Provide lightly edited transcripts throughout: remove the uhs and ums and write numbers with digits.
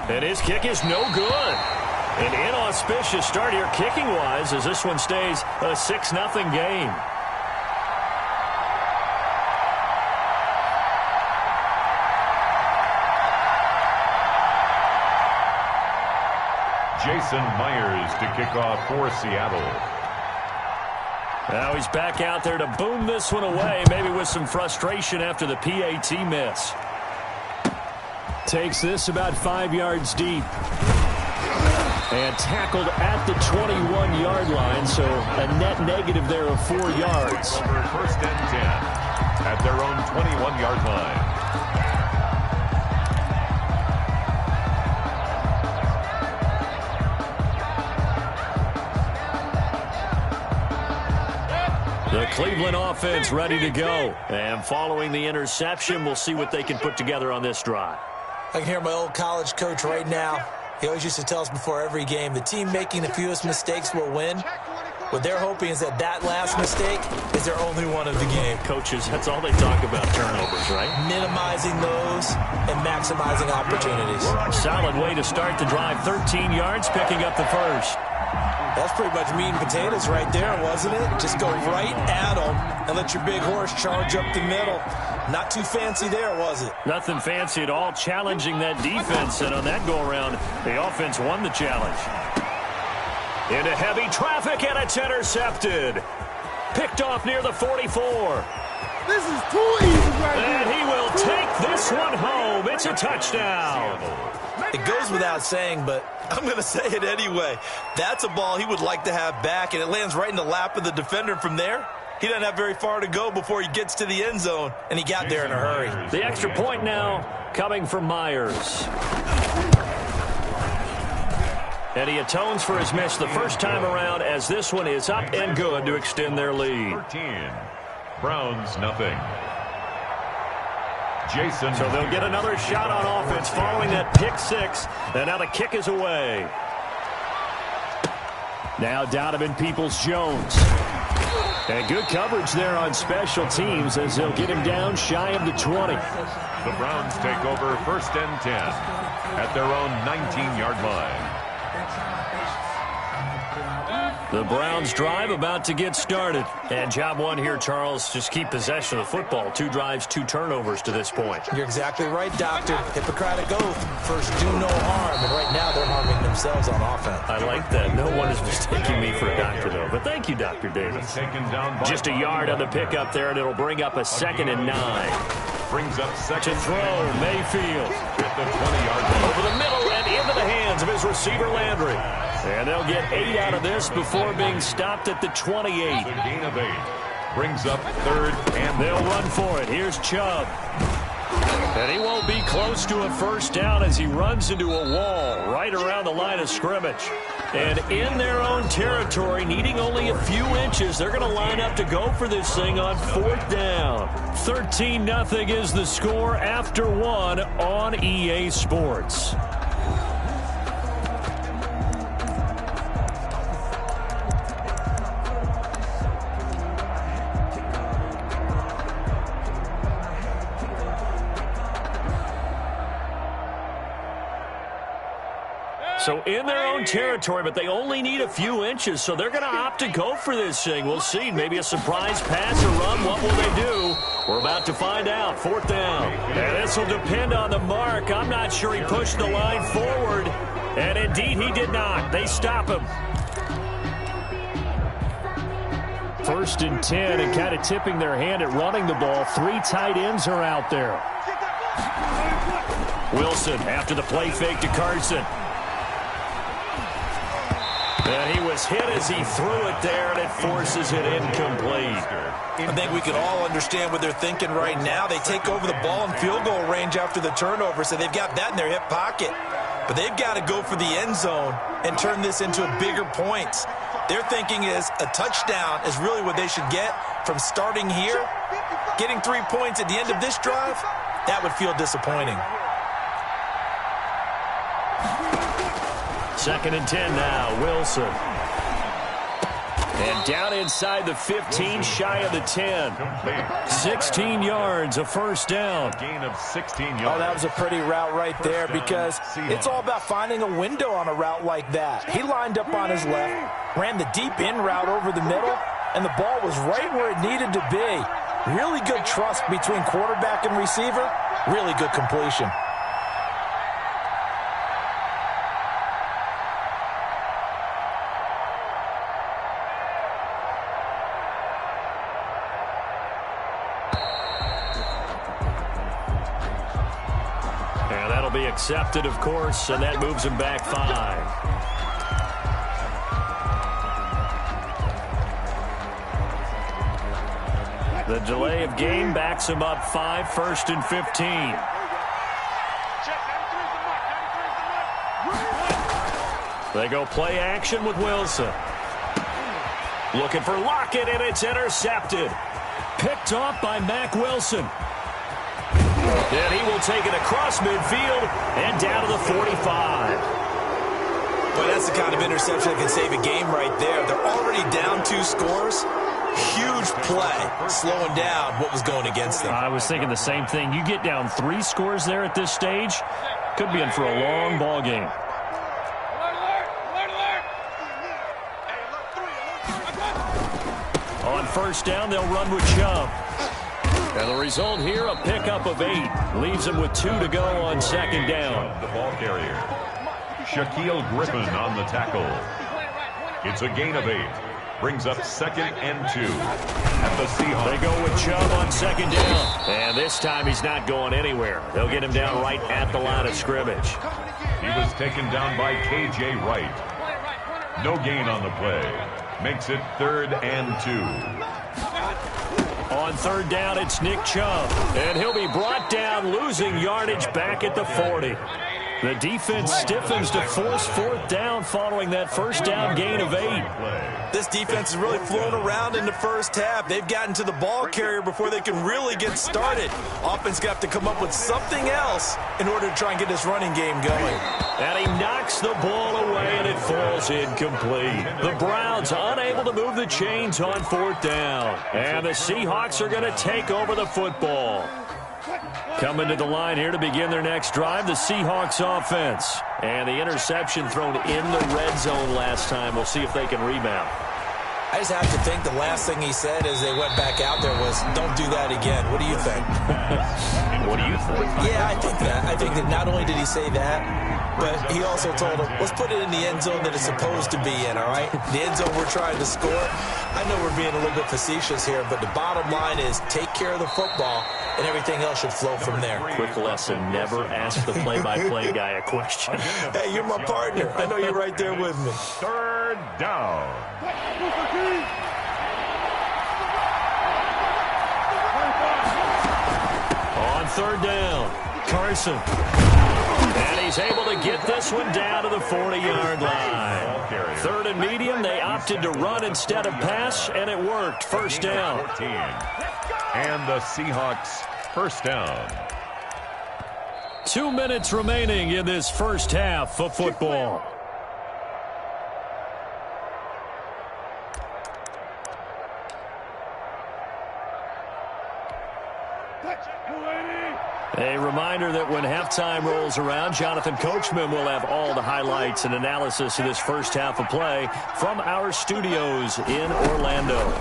And his kick is no good. An inauspicious start here kicking-wise as this one stays a 6-0 game. Jason Myers to kick off for Seattle. Now he's back out there to boom this one away, maybe with some frustration after the PAT miss. Takes this about 5 yards deep. And tackled at the 21-yard line, so a net negative there of 4 yards. First and 10 at their own 21-yard line. The Cleveland offense ready to go. And following the interception, we'll see what they can put together on this drive. I can hear my old college coach right now. He always used to tell us before every game, the team making the fewest mistakes will win. What they're hoping is that that last mistake is their only one of the game. Coaches, that's all they talk about, turnovers, right? Minimizing those and maximizing opportunities. Solid way to start the drive. 13 yards, picking up the first. That's pretty much meat and potatoes right there, wasn't it? Just go right at them and let your big horse charge up the middle. Not too fancy there, was it? Nothing fancy at all, challenging that defense, and on that go-around, the offense won the challenge. Into heavy traffic, and it's intercepted. Picked off near the 44. This is too easy right here. And he will take this one home. It's a touchdown. It goes without saying, but I'm going to say it anyway. That's a ball he would like to have back, and it lands right in the lap of the defender from there. He doesn't have very far to go before he gets to the end zone, and he got there in a hurry. The extra point now coming from Myers. And he atones for his miss the first time around as this one is up and good to extend their lead. 13. Browns, nothing. Jason. So they'll get another shot on offense following that pick six. And now the kick is away. Now Donovan Peoples-Jones. And good coverage there on special teams as they'll get him down shy of the 20. The Browns take over first and 10 at their own 19-yard line. The Browns drive about to get started. And job one here, Charles, just keep possession of the football. 2 drives, 2 turnovers to this point. You're exactly right, Doctor. Hippocratic oath. First, do no harm. And right now, they're harming themselves on offense. I like that. No one is mistaking me for a doctor, though. But thank you, Dr. Davis. Just a yard on the pickup there, and it'll bring up a 2nd and 9. Brings up second. To throw, Mayfield. At the 20-yard line. Over the middle and into the hands of his receiver, Landry. And they'll get 8 out of this before being stopped at the 28. The gain of 8. Brings up 3rd and they'll run for it. Here's Chubb. And he won't be close to a first down as he runs into a wall right around the line of scrimmage. And in their own territory, needing only a few inches, they're going to line up to go for this thing on 4th down. 13-0 is the score after 1 on EA Sports. So in their own territory, but they only need a few inches, so they're going to opt to go for this thing. We'll see. Maybe a surprise pass or run. What will they do? We're about to find out. 4th down. And this will depend on the mark. I'm not sure he pushed the line forward. And indeed, he did not. They stop him. 1st and 10, and kind of tipping their hand at running the ball. 3 tight ends are out there. Wilson after the play fake to Carson. And he was hit as he threw it there, and it forces it incomplete. I think we can all understand what they're thinking right now. They take over the ball in field goal range after the turnover, so they've got that in their hip pocket. But they've got to go for the end zone and turn this into bigger points. Their thinking is a touchdown is really what they should get from starting here. Getting 3 points at the end of this drive, that would feel disappointing. 2nd and 10 now, Wilson. And down inside the 15, shy of the 10. 16 yards, a first down. Gain of 16 yards. Oh, that was a pretty route right there because it's all about finding a window on a route like that. He lined up on his left, ran the deep in route over the middle, and the ball was right where it needed to be. Really good trust between quarterback and receiver. Really good completion. Be accepted, of course, and that moves him back 5. The delay of game backs him up 5, 1st and 15. They go play action with Wilson. Looking for Lockett, and it's intercepted. Picked off by Mack Wilson. And he will take it across midfield and down to the 45. But that's the kind of interception that can save a game right there. They're already down 2 scores. Huge play, slowing down what was going against them. I was thinking the same thing. You get down 3 scores there at this stage, could be in for a long ball game. On first down, they'll run with Chubb. And the result here, a pickup of 8. Leaves him with 2 to go on second down. The ball carrier. Shaquille Griffin on the tackle. It's a gain of 8. Brings up 2nd and 2 at the Seahawks. They go with Chubb on second down. And this time he's not going anywhere. They'll get him down right at the line of scrimmage. He was taken down by K.J. Wright. No gain on the play. Makes it 3rd and 2. On third down, it's Nick Chubb. And he'll be brought down, losing yardage back at the 40. The defense stiffens to force 4th down following that first down gain of 8. This defense is really flown around in the first half. They've gotten to the ball carrier before they can really get started. Offense got to come up with something else in order to try and get this running game going. And he knocks the ball away, and it falls incomplete. The Browns unable to move the chains on 4th down. And the Seahawks are going to take over the football. Coming to the line here to begin their next drive, the Seahawks offense. And the interception thrown in the red zone last time. We'll see if they can rebound. I just have to think the last thing he said as they went back out there was, don't do that again. What do you think? What do you think? Yeah, I think that. I think that not only did he say that, but he also told him, let's put it in the end zone that it's supposed to be in, all right? The end zone we're trying to score. I know we're being a little bit facetious here, but the bottom line is take care of the football, and everything else should flow from there. Quick lesson, never ask the play-by-play guy a question. Hey, you're my partner. I know you're right there with me. 3rd down. On 3rd down, Carson. And he's able to get this one down to the 40-yard line. 3rd and medium, they opted to run instead of pass, and it worked. First down. 14. And the Seahawks first down. 2 minutes remaining in this first half of football. A reminder that when halftime rolls around, Jonathan Coachman will have all the highlights and analysis of this first half of play from our studios in Orlando.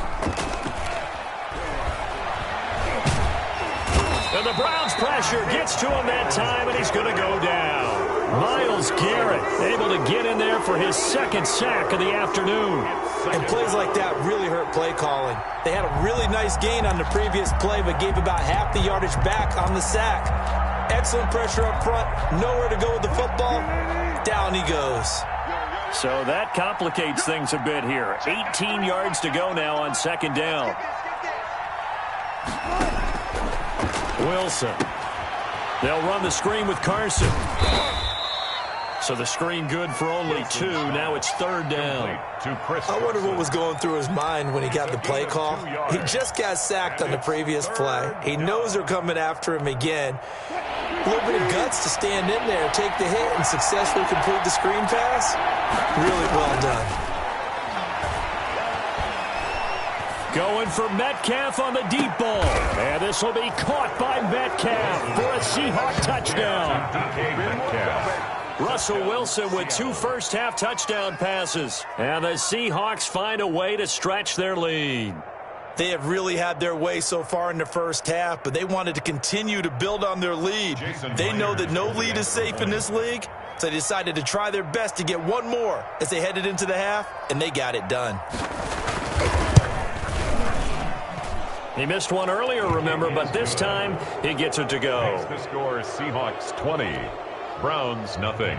And the Browns pressure gets to him that time, and he's going to go down. Myles Garrett able to get in there for his 2nd sack of the afternoon. And plays like that really hurt play calling. They had a really nice gain on the previous play, but gave about half the yardage back on the sack. Excellent pressure up front. Nowhere to go with the football. Down he goes. So that complicates things a bit here. 18 yards to go now on 2nd down. Wilson. They'll run the screen with Carson. So the screen good for only 2. Now it's 3rd down. I wonder what was going through his mind when he got the play call. He just got sacked on the previous play. He knows they're coming after him again. A little bit of guts to stand in there, take the hit, and successfully complete the screen pass. Really well done. Going for Metcalf on the deep ball. And this will be caught by Metcalf for a Seahawk touchdown. DK Metcalf. Russell Wilson with 2 first-half touchdown passes. And the Seahawks find a way to stretch their lead. They have really had their way so far in the first half, but they wanted to continue to build on their lead. They know that no lead is safe in this league, so they decided to try their best to get one more as they headed into the half, and they got it done. He missed one earlier, remember, but this time he gets it to go. The score is Seahawks 20, Browns nothing.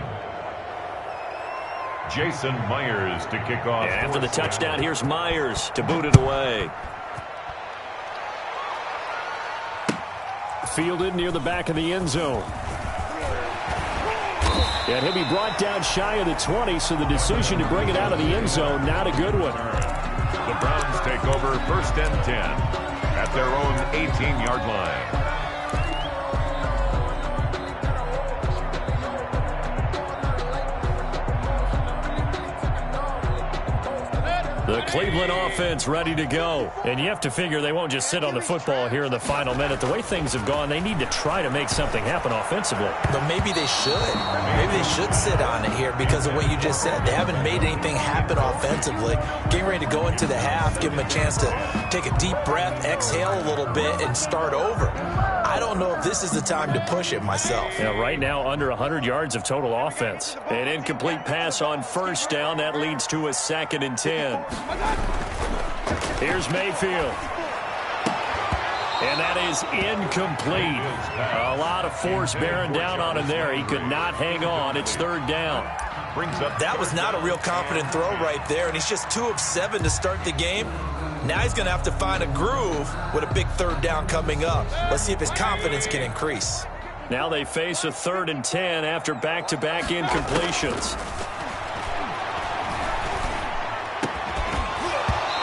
Jason Myers to kick off. And after the touchdown, here's Myers to boot it away. Fielded near the back of the end zone. And he'll be brought down shy of the 20, so the decision to bring it out of the end zone, not a good one. The Browns take over 1st and 10 at their own 18-yard line. The Cleveland offense ready to go. And you have to figure they won't just sit on the football here in the final minute. The way things have gone, they need to try to make something happen offensively. But maybe they should. Maybe they should sit on it here because of what you just said. They haven't made anything happen offensively. Getting ready to go into the half, give them a chance to take a deep breath, exhale a little bit, and start over. I don't know if this is the time to push it myself. Yeah, right now under 100 yards of total offense. An incomplete pass on 1st down. That leads to a 2nd and 10. Here's Mayfield. And that is incomplete. A lot of force bearing down on him there. He could not hang on. It's 3rd down. That was not a real confident throw right there, and he's just 2 of 7 to start the game. Now he's going to have to find a groove with a big 3rd down coming up. Let's see if his confidence can increase. Now they face a 3rd and 10 after back-to-back incompletions.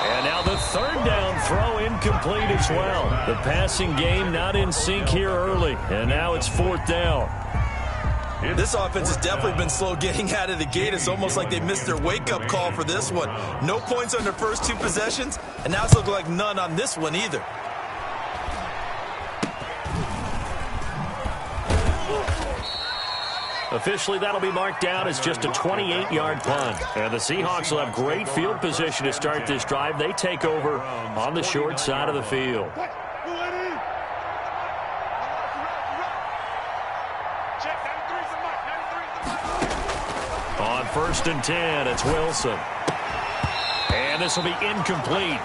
And now the 3rd down throw incomplete as well. The passing game not in sync here early, and now it's 4th down. This offense has definitely been slow getting out of the gate. It's almost like they missed their wake-up call for this one. No points on their first 2 possessions, and now it's looking like none on this one either. Officially, that'll be marked down as just a 28-yard punt. And the Seahawks will have great field position to start this drive. They take over on the short side of the field. On 1st and 10, it's Wilson. And this will be incomplete.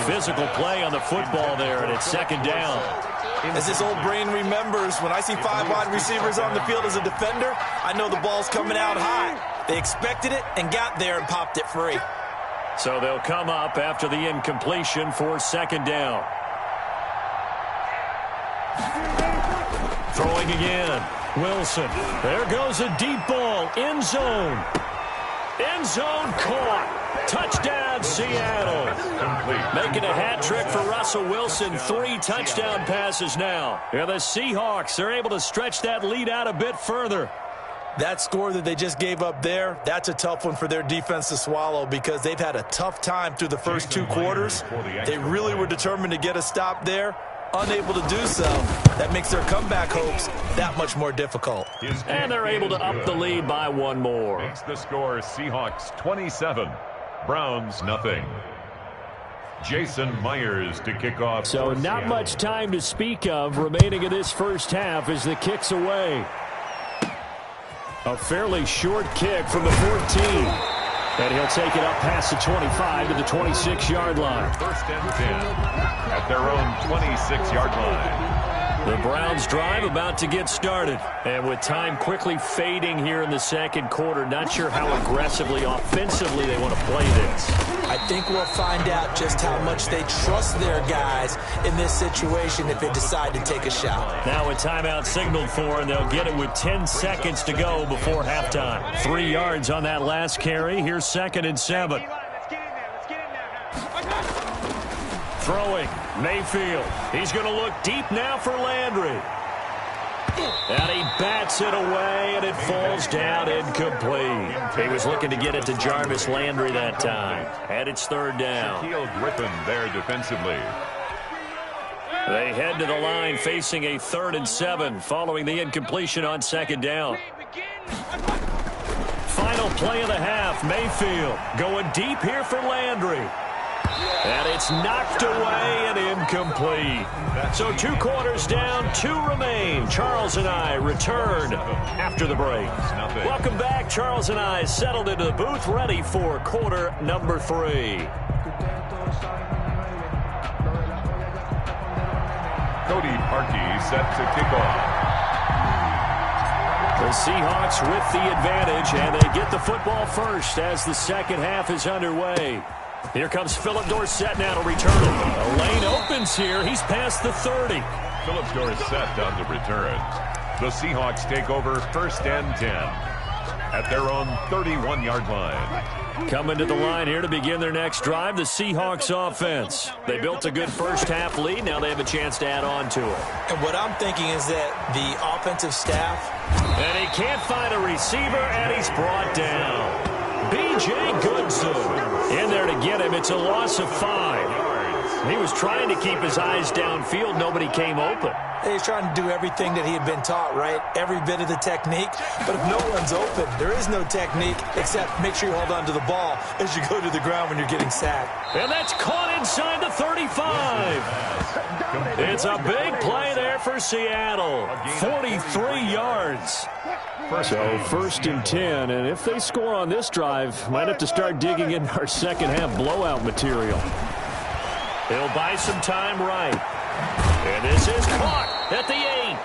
Physical play on the football there, and it's 2nd down. As this old brain remembers, when I see 5 wide receivers on the field as a defender, I know the ball's coming out high. They expected it and got there and popped it free. So they'll come up after the incompletion for 2nd down. Throwing again. Wilson. There goes a deep ball. End zone. End zone caught. Touchdown, Seattle. Making a hat trick for Russell Wilson. 3 touchdown passes now. And the Seahawks are able to stretch that lead out a bit further. That score that they just gave up there, that's a tough one for their defense to swallow because they've had a tough time through the first 2 quarters. They really were determined to get a stop there. Unable to do so. That makes their comeback hopes that much more difficult. And they're able to up the lead by 1 more. The score is Seahawks 27, Browns nothing. Jason Myers to kick off. So not much time to speak of remaining in this first half as the kick's away. A fairly short kick from the 14. And he'll take it up past the 25 to the 26-yard line. 1st and 10 at their own 26-yard line. The Browns drive about to get started. And with time quickly fading here in the 2nd quarter, not sure how aggressively, offensively they want to play this. I think we'll find out just how much they trust their guys in this situation if they decide to take a shot. Now a timeout signaled for, and they'll get it with 10 seconds to go before halftime. 3 yards on that last carry. Here's 2nd and 7. Throwing, Mayfield. He's going to look deep now for Landry. And he bats it away, and it falls down incomplete. He was looking to get it to Jarvis Landry that time. And it's third down. Shaquille Griffin there defensively. They head to the line facing a 3rd and 7 following the incompletion on second down. Final play of the half. Mayfield going deep here for Landry. And it's knocked away and incomplete. So 2 quarters down, 2 remain. Charles and I return after the break. Welcome back. Charles and I settled into the booth, ready for quarter number 3. Cody Parkey set to kick off. The Seahawks with the advantage, and they get the football first as the second half is underway. Here comes Philip Dorsett now to return it. A lane opens here. He's past the 30. Philip Dorsett on the return. The Seahawks take over 1st and 10 at their own 31-yard line. Coming to the line here to begin their next drive, the Seahawks offense. They built a good first-half lead. Now they have a chance to add on to it. And what I'm thinking is that the offensive staff... And he can't find a receiver, and he's brought down. B.J. Goodson in there to get him. It's a loss of 5. He was trying to keep his eyes downfield. Nobody came open. He's trying to do everything that he had been taught, right? Every bit of the technique. But if no one's open, there is no technique except make sure you hold on to the ball as you go to the ground when you're getting sacked. And that's caught inside the 35. It's a big play there for Seattle. 43 yards. So 1st and 10, and if they score on this drive, might have to start digging in our second half blowout material. He'll buy some time right. And this is caught at the 8.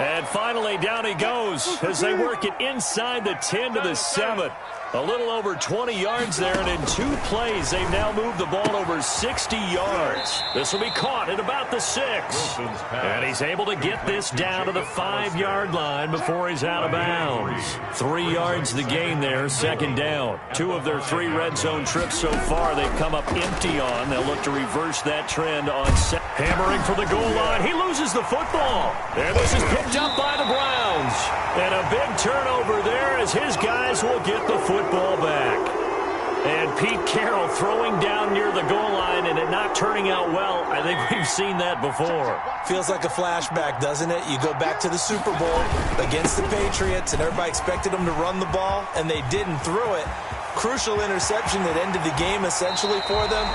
And finally down he goes as they work it inside the 10 to the 7. A little over 20 yards there, and in 2 plays, they've now moved the ball over 60 yards. This will be caught at about the 6. And he's able to get this down to the 5-yard line before he's out of bounds. 3 yards the gain there, second down. 2 of their 3 red zone trips so far they've come up empty on. They'll look to reverse that trend on set. Hammering for the goal line. He loses the football. And this is picked up by the Browns. And a big turnover there as his guys will get the football back. And Pete Carroll throwing down near the goal line and it not turning out well. I think we've seen that before. Feels like a flashback, doesn't it? You go back to the Super Bowl against the Patriots and everybody expected them to run the ball and they didn't throw it. Crucial interception that ended the game essentially for them.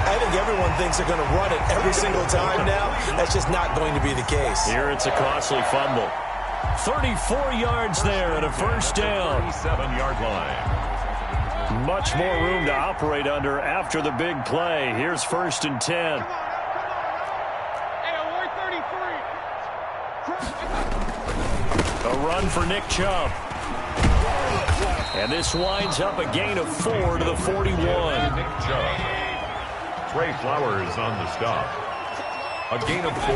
I think everyone thinks they're going to run it every single time now. That's just not going to be the case. Here it's a costly fumble. 34 yards there and a first down. 37-yard line. Much more room to operate under after the big play. Here's 1st and 10. A run for Nick Chubb. And this winds up a gain of 4 to the 41. Nick Chubb. Trey Flowers on the stop. A gain of 4.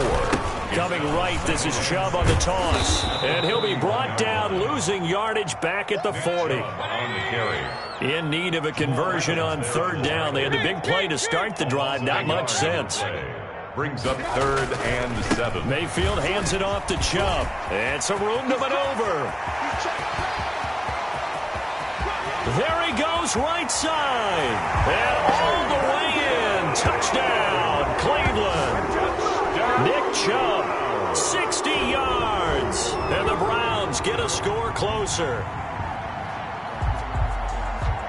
Coming right, this is Chubb on the toss. And he'll be brought down, losing yardage back at the 40. On the carry. In need of a conversion on 3rd down. They had the big play to start the drive. Not much sense. Brings up 3rd and 7. Mayfield hands it off to Chubb. And some room to maneuver. There he goes, right side. And all the way in. Touchdown, Cleveland. Nick Chubb, 60 yards. And the Browns get a score closer.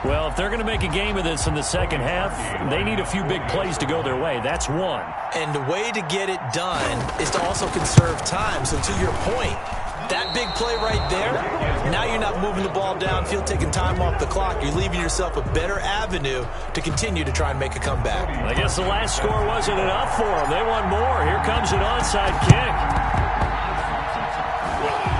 Well, if they're going to make a game of this in the second half, they need a few big plays to go their way. That's one. And the way to get it done is to also conserve time. So to your point, that big play right there, now you're not moving the ball downfield, taking time off the clock. You're leaving yourself a better avenue to continue to try and make a comeback. I guess the last score wasn't enough for them. They want more. Here comes an onside kick.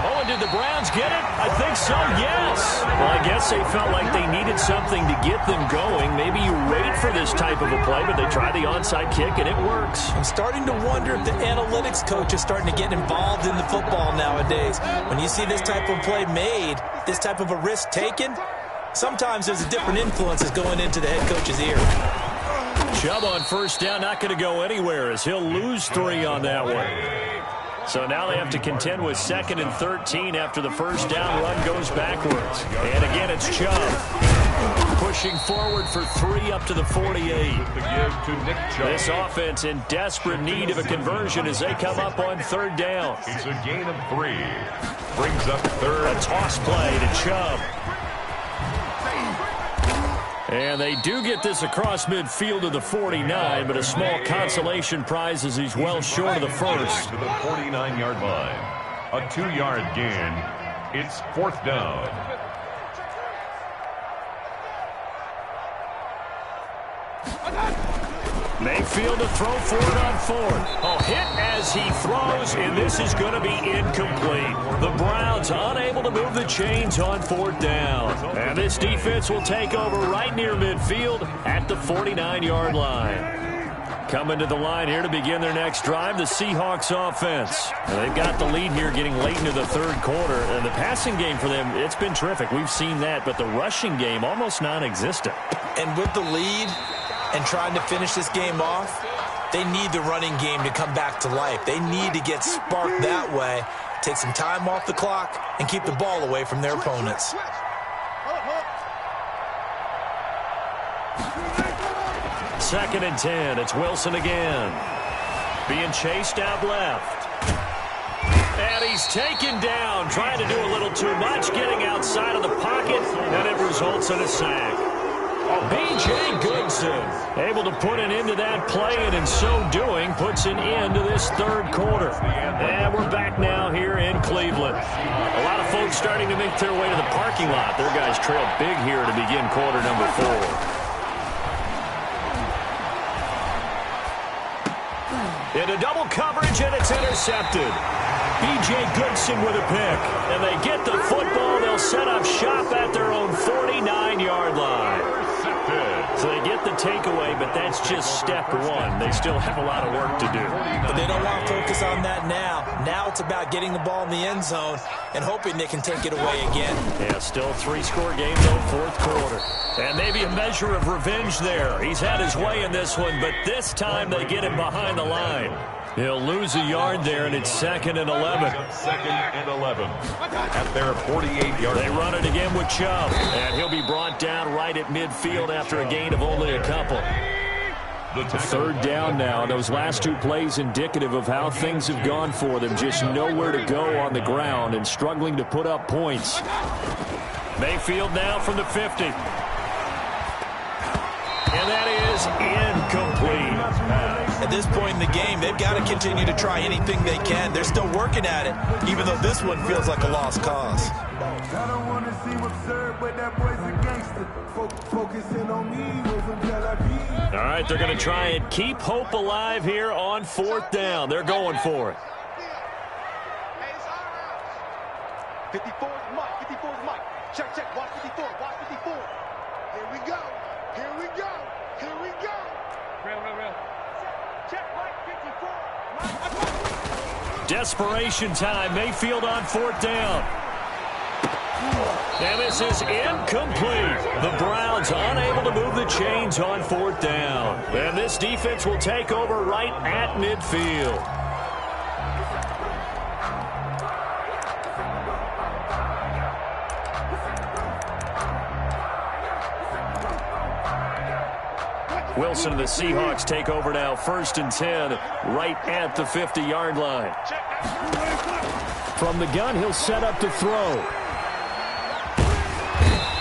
Oh, and did the Browns get it? I think so, yes. Well, I guess they felt like they needed something to get them going. Maybe you wait for this type of a play, but they try the onside kick, and it works. I'm starting to wonder if the analytics coach is starting to get involved in the football nowadays. When you see this type of play made, this type of a risk taken, sometimes there's a different influence that's going into the head coach's ear. Chubb on 1st down, not going to go anywhere as he'll lose 3 on that one. So now they have to contend with 2nd and 13 after the first down run goes backwards. And again, it's Chubb pushing forward for 3 up to the 48. This offense in desperate need of a conversion as they come up on 3rd down. It's a gain of 3. Brings up 3rd. A toss play to Chubb. And they do get this across midfield to the 49, but a small consolation prize as he's well short of the first. To the 49-yard line. A 2-yard gain. It's 4th down. Mayfield to throw for it on 4th. A hit as he throws, and this is going to be incomplete. The Browns unable to move the chains on 4th down. And this defense will take over right near midfield at the 49-yard line. Coming to the line here to begin their next drive, the Seahawks offense. And they've got the lead here getting late into the 3rd quarter. And the passing game for them, it's been terrific. We've seen that, but the rushing game almost non-existent. And with the lead and trying to finish this game off, they need the running game to come back to life. They need to get sparked that way, take some time off the clock, and keep the ball away from their opponents. Second and 10. It's Wilson again. Being chased out left. And he's taken down, trying to do a little too much, getting outside of the pocket, and it results in a sack. B.J. Goodson able to put an end to that play, and in so doing puts an end to this 3rd quarter. And we're back now here in Cleveland. A lot of folks starting to make their way to the parking lot. Their guys trail big here to begin quarter number 4. Into double coverage, and it's intercepted. B.J. Goodson with a pick. And they get the football. They'll set up shop at their own 49-yard line. So they get the takeaway, but that's just step 1. They still have a lot of work to do. But they don't want to focus on that now. Now it's about getting the ball in the end zone and hoping they can take it away again. Yeah, still 3-score game, though, 4th quarter. And maybe a measure of revenge there. He's had his way in this one, but this time they get him behind the line. He'll lose a yard there, and it's 2nd and 11. 2nd and 11 at their 48-yard line. They run it again with Chubb, and he'll be brought down right at midfield after a gain of only a couple. The 3rd down now. Those last 2 plays indicative of how things have gone for them. Just nowhere to go on the ground and struggling to put up points. Mayfield now from the 50. And that is incomplete. At this point in the game, they've got to continue to try anything they can. They're still working at it, even though this one feels like a lost cause. I don't want to seem absurd, but that boy's a gangster. Focusing on me wasn't Tel Aviv. All right, they're going to try and keep hope alive here on 4th down. They're going for it. 54 is Mike. 54 is Mike. Check, check. Watch 54. Watch 54. Here we go. Here we go. Here we go. Real. Check, Mike. 54. Desperation time. Mayfield on 4th down. And this is incomplete. The Browns unable to move the chains on 4th down. And this defense will take over right at midfield. Wilson and the Seahawks take over now, 1st and 10, right at the 50-yard line. From the gun, he'll set up to throw.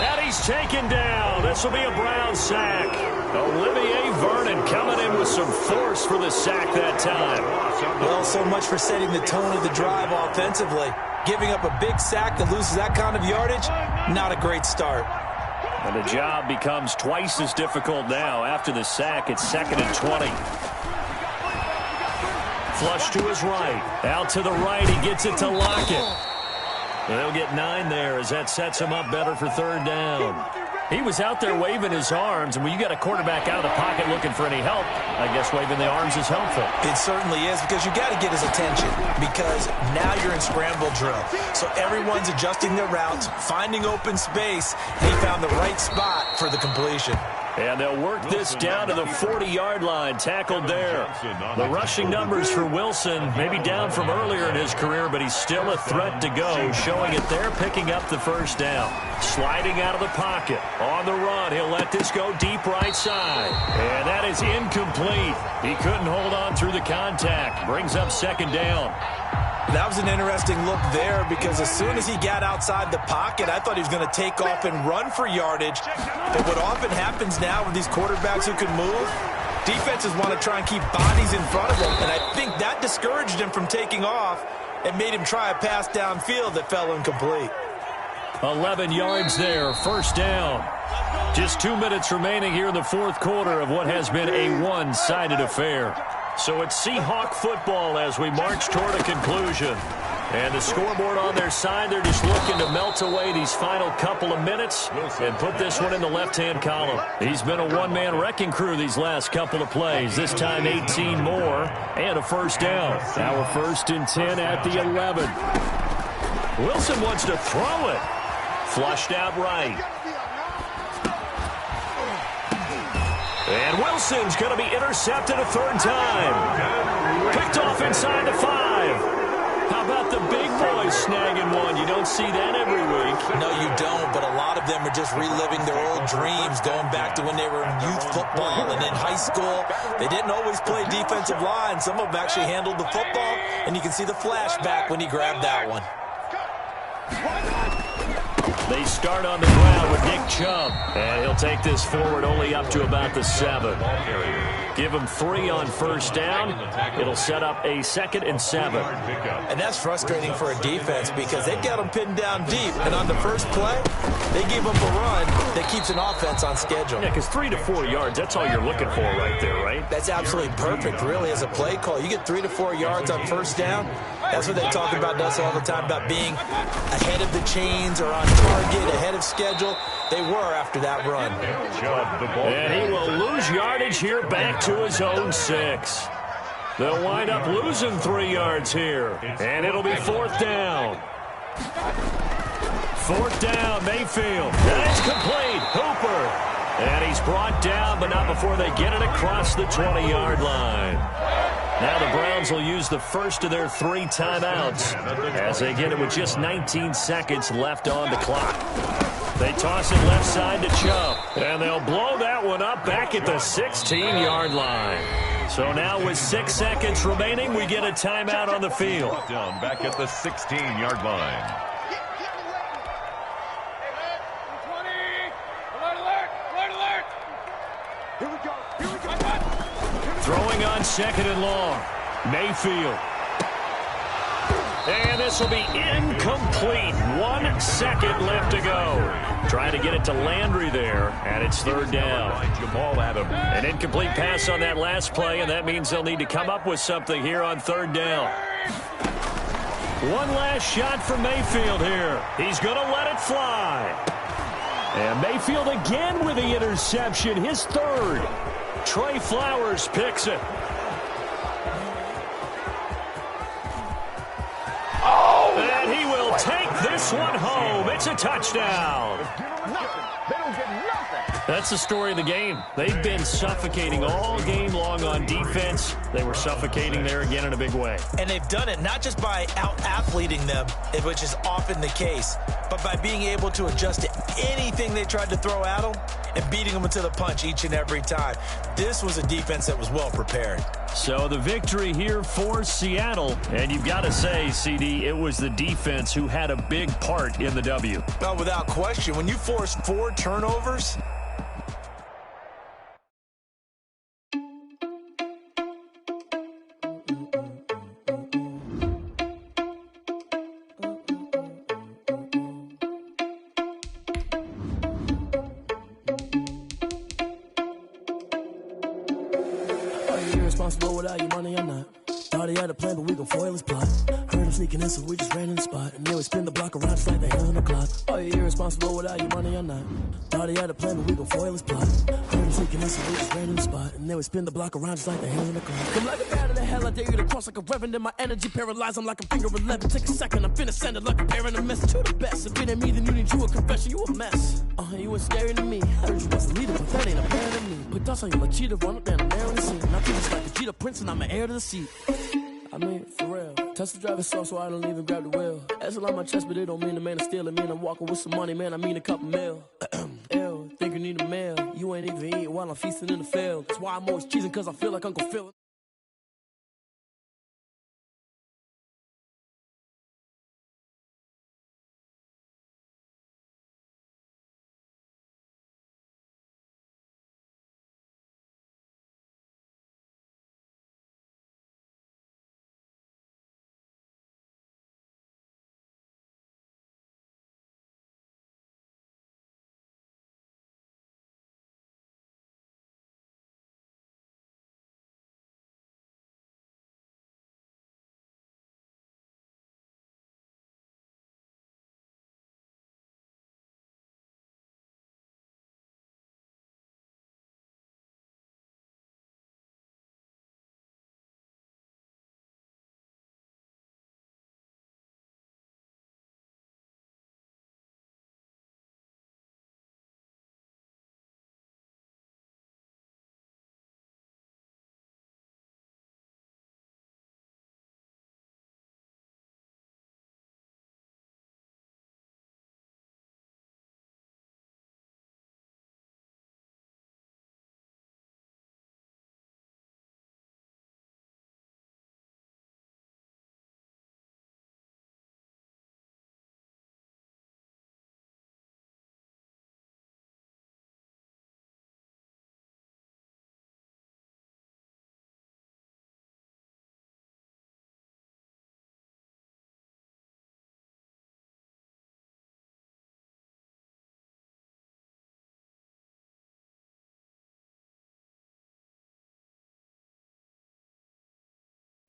And he's taken down. This will be a Brown sack. Olivier Vernon coming in with some force for the sack that time. Well, so much for setting the tone of the drive offensively. Giving up a big sack that loses that kind of yardage, not a great start. And the job becomes twice as difficult now. After the sack, it's 2nd and 20. Flush to his right. Out to the right, he gets it to Lockett. They'll get 9 there as that sets him up better for 3rd down. He was out there waving his arms, and when you got a quarterback out of the pocket looking for any help, I guess waving the arms is helpful. It certainly is, because you got to get his attention, because now you're in scramble drill. So everyone's adjusting their routes, finding open space, and he found the right spot for the completion. And they'll work this down to the 40-yard line, tackled there. The rushing numbers for Wilson, maybe down from earlier in his career, but he's still a threat to go, showing it there, picking up the first down. Sliding out of the pocket. On the run, he'll let this go deep right side. And that is incomplete. He couldn't hold on through the contact. Brings up second down. That was an interesting look there because as soon as he got outside the pocket, I thought he was going to take off and run for yardage. But what often happens now with these quarterbacks who can move, defenses want to try and keep bodies in front of them. And I think that discouraged him from taking off and made him try a pass downfield that fell incomplete. 11 yards there, first down. Just 2 minutes remaining here in the fourth quarter of what has been a one-sided affair. So it's Seahawk football as we march toward a conclusion. And the scoreboard on their side, they're just looking to melt away these final couple of minutes and put this one in the left-hand column. He's been a one-man wrecking crew these last couple of plays. This time 18 more and a first down. Now we're 1st and 10 at the 11. Wilson wants to throw it. Flushed out right. And Wilson's going to be intercepted a third time. Picked off inside the 5. How about the big boys snagging one? You don't see that every week. No, you don't, but a lot of them are just reliving their old dreams, going back to when they were in youth football and in high school. They didn't always play defensive line. Some of them actually handled the football, and you can see the flashback when he grabbed that one. They start on the ground with Nick Chubb, and he'll take this forward only up to about the 7. Give him 3 on first down. It'll set up a 2nd and 7. And that's frustrating for a defense because they've got them pinned down deep, and on the first play, they give up a run that keeps an offense on schedule. Yeah, because 3 to 4 yards, that's all you're looking for right there, right? That's absolutely perfect, really, as a play call. You get 3 to 4 yards on first down. That's what they talk about us all the time, about being ahead of the chains or on target, ahead of schedule. They were after that run. And he will lose yardage here back to his own 6. They'll wind up losing 3 yards here. And it'll be 4th down. 4th down, Mayfield. And it's complete. Hooper. And he's brought down, but not before they get it across the 20-yard line. Now the Browns will use the first of their 3 timeouts as they get it with just 19 seconds left on the clock. They toss it left side to Chubb, and they'll blow that one up back at the 16-yard line. So now with 6 seconds remaining, we get a timeout on the field. Down back at the 16-yard line. Throwing on 2nd and long. Mayfield. And this will be incomplete. 1 second left to go. Trying to get it to Landry there, and it's 3rd down. An incomplete pass on that last play, and that means they'll need to come up with something here on 3rd down. One last shot from Mayfield here. He's going to let it fly. And Mayfield again with the interception, his 3rd. Trey Flowers picks it. And he will take this one home. It's a touchdown. That's the story of the game. They've been suffocating all game long on defense. They were suffocating there again in a big way. And they've done it not just by out-athleting them, which is often the case, but by being able to adjust to anything they tried to throw at them and beating them into the punch each and every time. This was a defense that was well prepared. So the victory here for Seattle. And you've got to say, CD, it was the defense who had a big part in the W. Well, without question, when you force 4 turnovers... Responsible without your money, I'm not. Thought he had a plan, but we gon' foil his plot. Heard him sneaking in, so we just ran in the spot. And then we spin the block around just like the hell in the clock. Oh, you're irresponsible without your money, I'm not. Thought he had a plan, but we gon' foil his plot. Heard him sneaking in, so we just ran in the spot. And then we spin the block around just like the hell in the clock. Come like a bat in the hell, I dare you to cross like a reverend. In my energy paralyzed, I'm like a finger 11. Take a second, I'm finna send it like a parent, a message to the best. If it ain't me, then you need you a confession, you a mess. You was scary to me. I heard you was a leader, but that ain't apparent to me. Put dots on you like cheetah, run up down the narrow the scene. I treat you like a cheetah prince and I'm an heir to the seat. I mean, for real. Touch the driver's soft so I don't even grab the wheel. That's a lot on my chest, but it don't mean the man is stealing. Mean I'm walking with some money, man, I mean a couple mil. Ew, think you need a meal. You ain't even eating while I'm feasting in the field. That's why I'm always cheesing, cause I feel like Uncle Phil.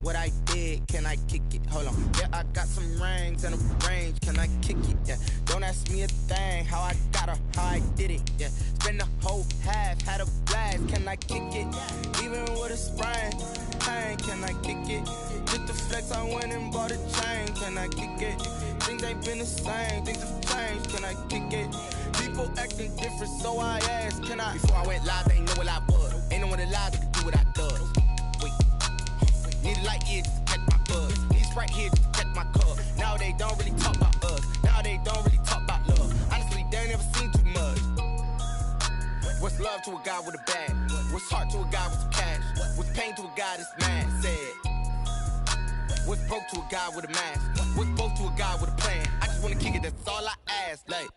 What I did, can I kick it? Hold on. Yeah, I got some rings and a range, can I kick it? Yeah, don't ask me a thing, how I got her, how I did it. Yeah, spend the whole half, had a blast, can I kick it? Even with a sprain, pain, can I kick it? Just the flex, I went and bought a chain, can I kick it? Things ain't been the same, things have changed, can I kick it? People acting different, so I asked, can I? Before I went live, they ain't know what I was. Ain't no one alive that could do what I does. Wait. Need a light here just to catch my buzz. Need Sprite here just to catch my cup. Now they don't really talk about us. Now they don't really talk about love. Honestly, they ain't never seen too much. What's love to a guy with a bag? What's heart to a guy with some cash? What's pain to a guy that's mad? Said. What's broke to a guy with a mask? What's broke to a guy with a plan? I just wanna kick it, that's all I ask. Like,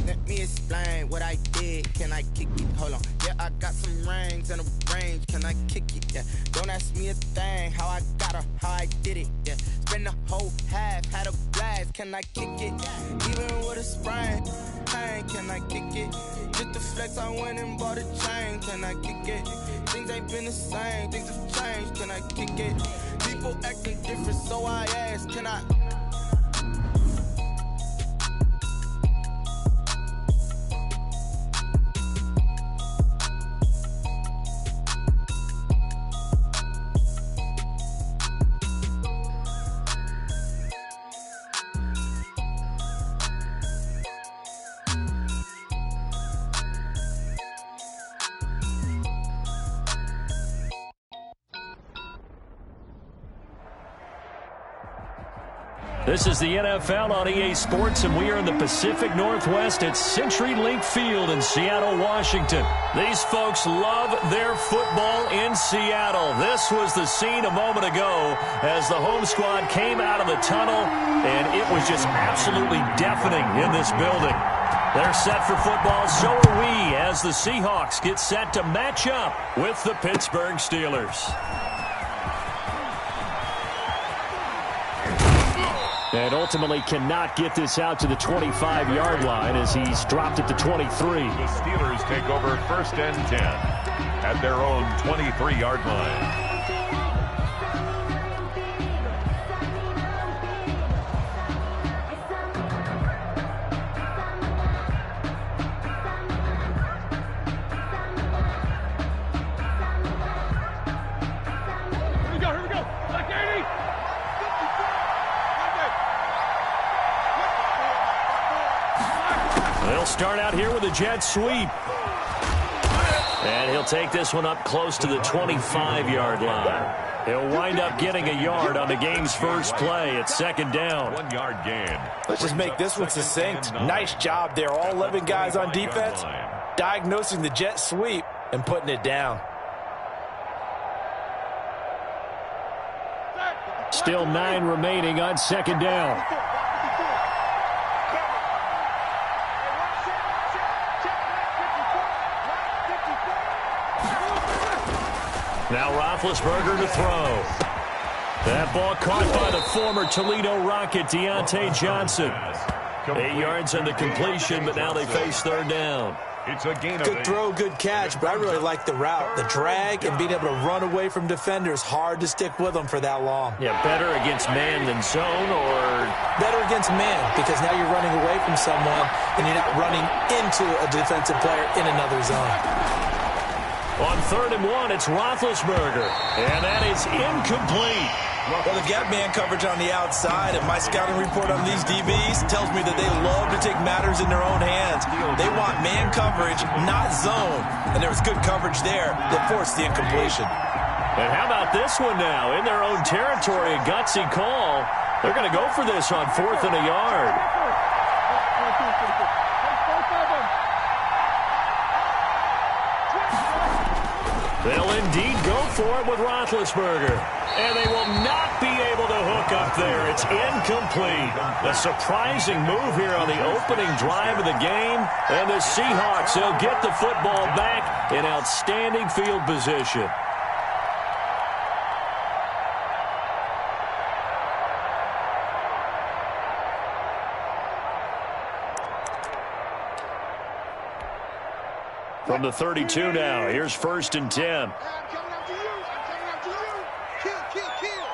let me explain what I did, can I kick it? Hold on, yeah, I got some rings and a range, can I kick it? Yeah, don't ask me a thing, how I got her, how I did it. Yeah, spend the whole half, had a blast, can I kick it? Even with a sprain, pain, can I kick it? Just the flex, I went and bought a chain, can I kick it? Things ain't been the same, things have changed, can I kick it? People acting different, so I ask, can I? This is the NFL on EA Sports, and we are in the Pacific Northwest at CenturyLink Field in Seattle, Washington. These folks love their football in Seattle. This was the scene a moment ago as the home squad came out of the tunnel, and it was just absolutely deafening in this building. They're set for football, so are we, as the Seahawks get set to match up with the Pittsburgh Steelers. And ultimately cannot get this out to the 25-yard line as he's dropped it to 23. The Steelers take over 1st and 10 at their own 23-yard line. They'll start out here with a jet sweep. And he'll take this one up close to the 25-yard line. He'll wind up getting a yard on the game's first play. It's second down. 1 yard gain. Let's just make this one succinct. Nice job there. All 11 guys on defense diagnosing the jet sweep and putting it down. Still 9 remaining on second down. Now Roethlisberger to throw. That ball caught by the former Toledo Rocket, Deontay Johnson. 8 yards on the completion, but now they face third down. It's a gain of Good throw, good catch, but I really like the route. The drag and being able to run away from defenders, hard to stick with them for that long. Yeah, better against man than zone, or better against man, because now you're running away from someone and you're not running into a defensive player in another zone. On 3rd and 1, it's Roethlisberger, and that is incomplete. Well, they've got man coverage on the outside, and my scouting report on these DBs tells me that they love to take matters in their own hands. They want man coverage, not zone, and there was good coverage there that forced the incompletion. And how about this one now? In their own territory, a gutsy call. They're going to go for this on 4th and a yard. They'll indeed go for it with Roethlisberger. And they will not be able to hook up there. It's incomplete. A surprising move here on the opening drive of the game. And the Seahawks, they'll get the football back in outstanding field position. From the 32 now, here's 1st and 10. I'm coming after you. I'm coming after you. Kill, kill, kill.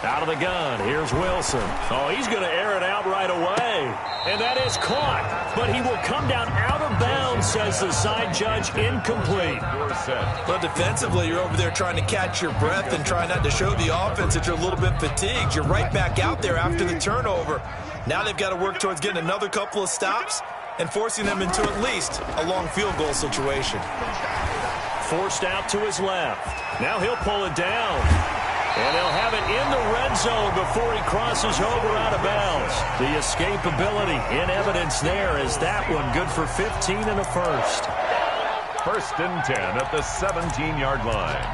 Out of the gun, here's Wilson. Oh, he's going to air it out right away. And that is caught. But he will come down out of bounds, says the side judge, incomplete. But defensively, you're over there trying to catch your breath and try not to show the offense that you're a little bit fatigued. You're right back out there after the turnover. Now they've got to work towards getting another couple of stops and forcing them into at least a long field goal situation. Forced out to his left. Now he'll pull it down. And he'll have it in the red zone before he crosses over out of bounds. The escapability in evidence there as that one good for 15 and a first. 1st and 10 at the 17-yard line.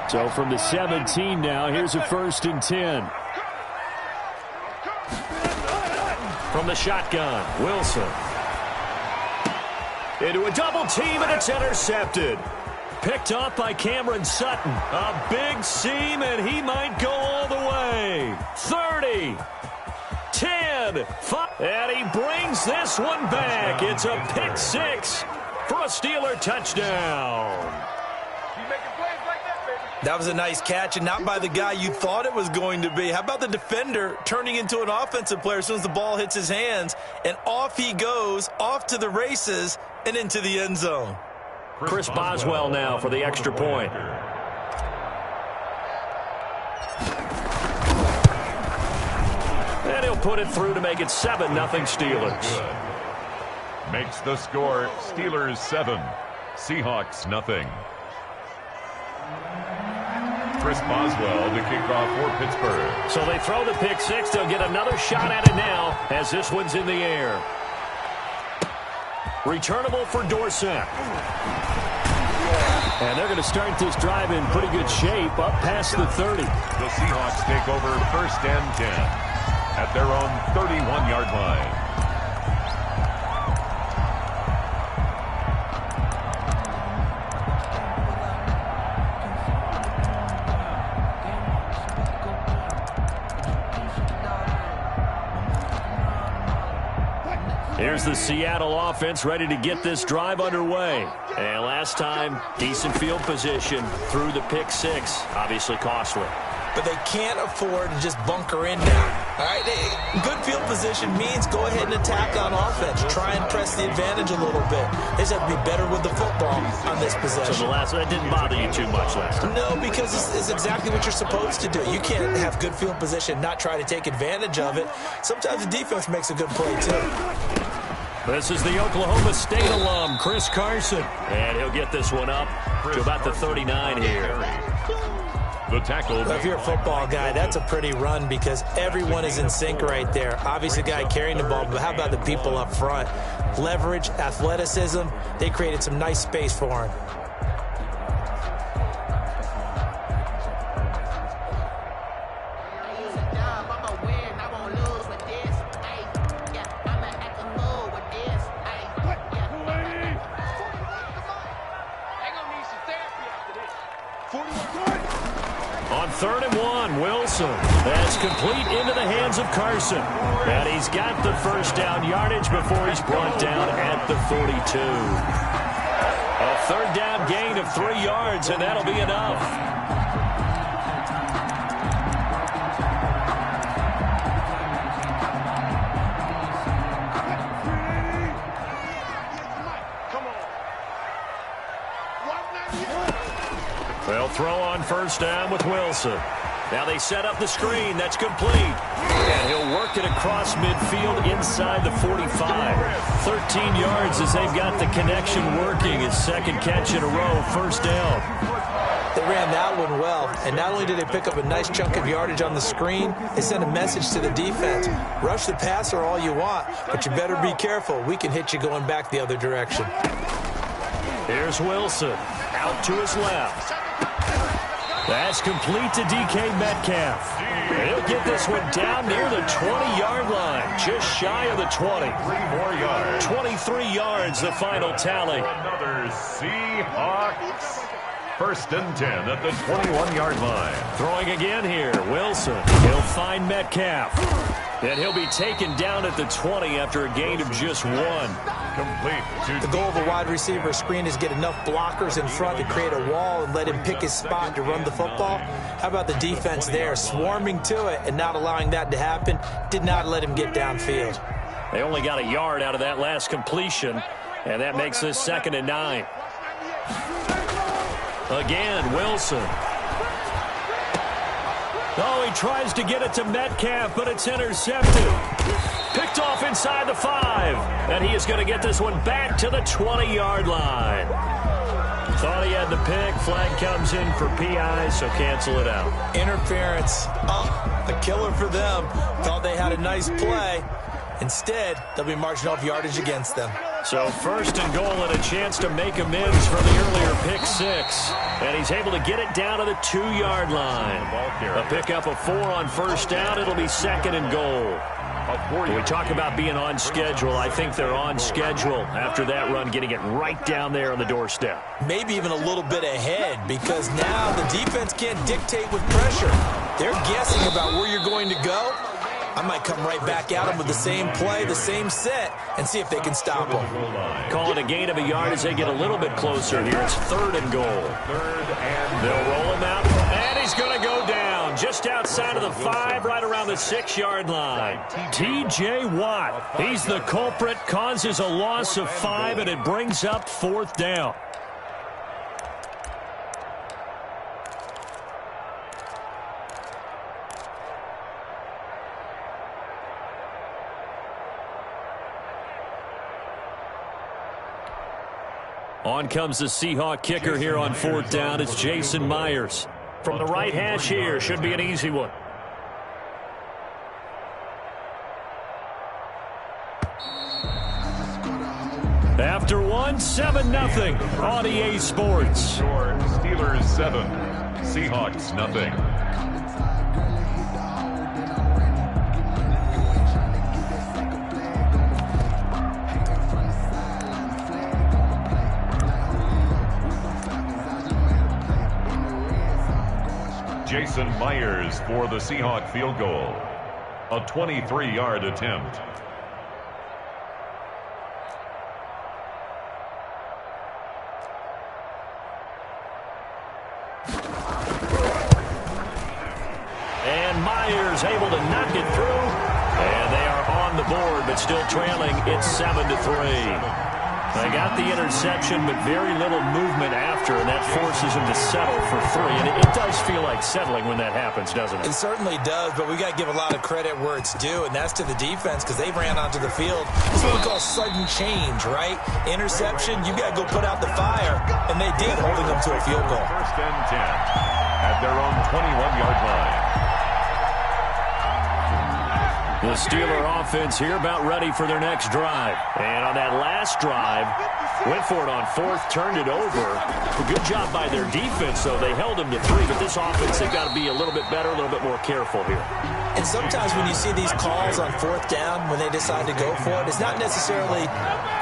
So from the 17 now, here's a 1st and 10. From the shotgun, Wilson. Into a double team, and it's intercepted. Picked off by Cameron Sutton. A big seam, and he might go all the way. 30, 10, 5, and he brings this one back. It's a pick 6 for a Steeler touchdown. That was a nice catch, and not by the guy you thought it was going to be. How about the defender turning into an offensive player as soon as the ball hits his hands, and off he goes, off to the races, and into the end zone. Chris Boswell now for the extra point. And he'll put it through to make it 7-0 Steelers. Makes the score Steelers 7, Seahawks nothing. Chris Boswell to kick off for Pittsburgh. So they throw the pick 6. They'll get another shot at it now as this one's in the air. Returnable for Dorsett. And they're going to start this drive in pretty good shape up past the 30. The Seahawks take over 1st and 10 at their own 31-yard line. Here's the Seattle offense ready to get this drive underway. And last time, decent field position through the pick 6. Obviously costly. but they can't afford to just bunker in now. All right, good field position means go ahead and attack on offense. Try and press the advantage a little bit. They just have to be better with the football on this possession. So the last one, that didn't bother you too much last time? No, because it's exactly what you're supposed to do. You can't have good field position, not try to take advantage of it. Sometimes the defense makes a good play, too. This is the Oklahoma State alum, Chris Carson. And he'll get this one up to about the 39 here. The tackle. Well, if you're a football guy, that's a pretty run because everyone is in sync right there. Obviously, the guy carrying the ball, but how about the people up front? Leverage, athleticism, they created some nice space for him. On 3rd and 1, Wilson. That's complete into the hands of Carson. And he's got the first down yardage before he's brought down at the 42. A 3rd down gain of 3 yards, and that'll be enough. They'll throw on 1st down with Wilson. Now they set up the screen. That's complete. And he'll work it across midfield inside the 45. 13 yards as they've got the connection working. His 2nd catch in a row, 1st down. They ran that one well, and not only did they pick up a nice chunk of yardage on the screen, they sent a message to the defense. Rush the passer all you want, but you better be careful. We can hit you going back the other direction. Here's Wilson. Out to his left. That's complete to DK Metcalf. He'll get this one down near the 20-yard line, just shy of the 20. 3 more yards. 23 yards, the final tally. Another Seahawks. 1st and 10 at the 21-yard line. Throwing again here, Wilson. He'll find Metcalf. And he'll be taken down at the 20 after a gain of just 1. Complete. The goal of a wide receiver screen is get enough blockers in front to create a wall and let him pick his spot to run the football. How about the defense there, swarming to it and not allowing that to happen? Did not let him get downfield. They only got a yard out of that last completion, and that makes this 2nd and 9. Again, Wilson. Oh, he tries to get it to Metcalf, but it's intercepted. Picked off inside the 5. And he is going to get this one back to the 20-yard line. Thought he had the pick. Flag comes in for PI, so cancel it out. Interference. Oh, a killer for them. Thought they had a nice play. Instead, they'll be marching off yardage against them. So 1st and goal and a chance to make amends for the earlier pick 6. And he's able to get it down to the 2-yard line. A pickup of 4 on 1st down. It'll be 2nd and goal. When we talk about being on schedule, I think they're on schedule after that run, getting it right down there on the doorstep. Maybe even a little bit ahead because now the defense can't dictate with pressure. They're guessing about where you're going to go. I might come right back at them with the same play, the same set, and see if they can stop them. Call it a gain of a yard as they get a little bit closer here. It's 3rd and goal. They'll roll him out, and he's going to go down just outside of the 5, right around the 6-yard line. T.J. Watt, he's the culprit, causes a loss of 5, and it brings up 4th down. On comes the Seahawk kicker here on 4th down. It's Jason Myers. From the right hash here, should be an easy one. After one, 7-0 on EA Sports. Steelers 7, Seahawks nothing. Jason Myers for the Seahawk field goal. A 23-yard attempt. And Myers able to knock it through. And they are on the board, but still trailing. It's 7-3. They got the interception, but very little movement after, and that forces them to settle for 3. And it does feel like settling when that happens, doesn't it? It certainly does, but we got to give a lot of credit where it's due, and that's to the defense because they ran onto the field. It's what we call sudden change, right? Interception, you got to go put out the fire, and they did, holding them to a field goal. First and 10 at their own 21-yard line. The Steeler offense here about ready for their next drive. And on that last drive, went for it on 4th, turned it over. A good job by their defense, though. They held them to 3, but this offense, they've got to be a little bit better, a little bit more careful here. And sometimes when you see these calls on 4th down, when they decide to go for it, it's not necessarily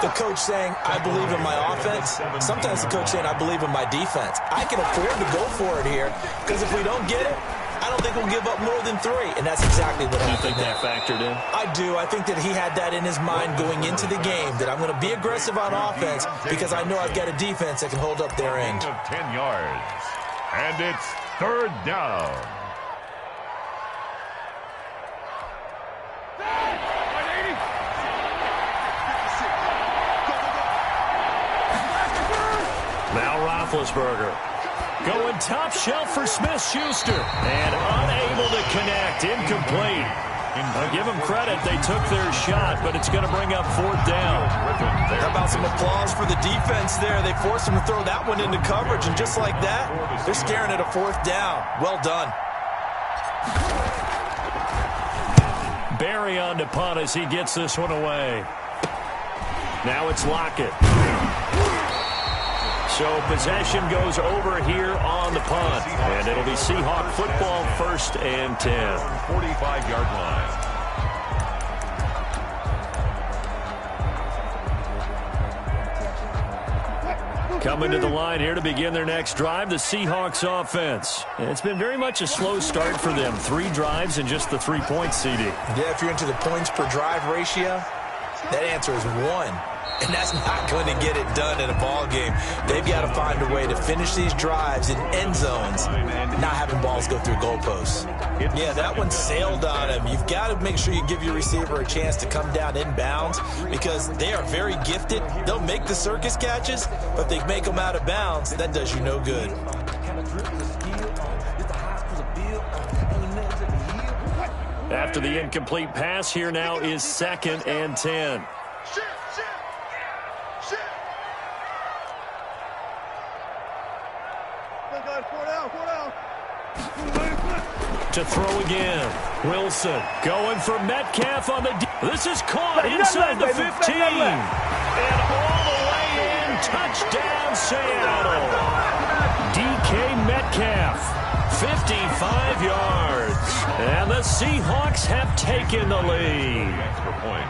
the coach saying, I believe in my offense. Sometimes the coach saying, I believe in my defense. I can afford to go for it here because if we don't get it, I don't think we'll give up more than 3, and that's exactly what happened. You think that factored in? I do. I think that he had that in his mind going into the game, that I'm going to be aggressive on offense because I know I've got a defense that can hold up their end. Of 10 yards, and it's 3rd down. Now Roethlisberger. Going top shelf for Smith-Schuster. And unable to connect. Incomplete. I'll give them credit. They took their shot, but it's going to bring up 4th down. How about some applause for the defense there? They forced them to throw that one into coverage, and just like that, they're staring at a 4th down. Well done. Barry on to punt as he gets this one away. Now it's Lockett. So possession goes over here on the punt. And it'll be Seahawk football, 1st and 10. 45-yard line. Coming to the line here to begin their next drive, the Seahawks offense. And it's been very much a slow start for them. 3 drives and just the 3 points, CD. Yeah, if you're into the points per drive ratio, that answer is 1. And that's not going to get it done in a ball game. They've got to find a way to finish these drives in end zones, not having balls go through goalposts. Yeah, that one sailed on him. You've got to make sure you give your receiver a chance to come down inbounds because they are very gifted. They'll make the circus catches, but if they make them out of bounds, that does you no good. After the incomplete pass, here now is 2nd and 10. To throw again. Wilson going for Metcalf on the... This is caught inside the 15. And all the way in. Touchdown, Seattle. DK Metcalf, 55 yards. And the Seahawks have taken the lead. Extra point.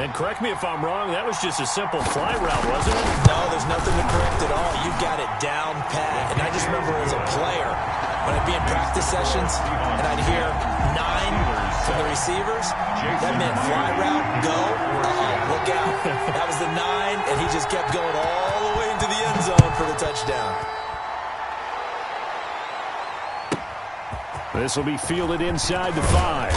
And correct me if I'm wrong, that was just a simple fly route, wasn't it? No, there's nothing to correct at all. You've got it down pat. And I just remember as a player, when I'd be in practice sessions and I'd hear 9 from the receivers, that meant fly route, go, look out. That was the 9, and he just kept going all the way into the end zone for the touchdown. This will be fielded inside the 5.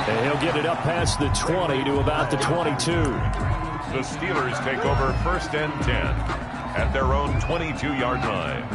And he'll get it up past the 20 to about the 22. The Steelers take over 1st and 10 at their own 22-yard line.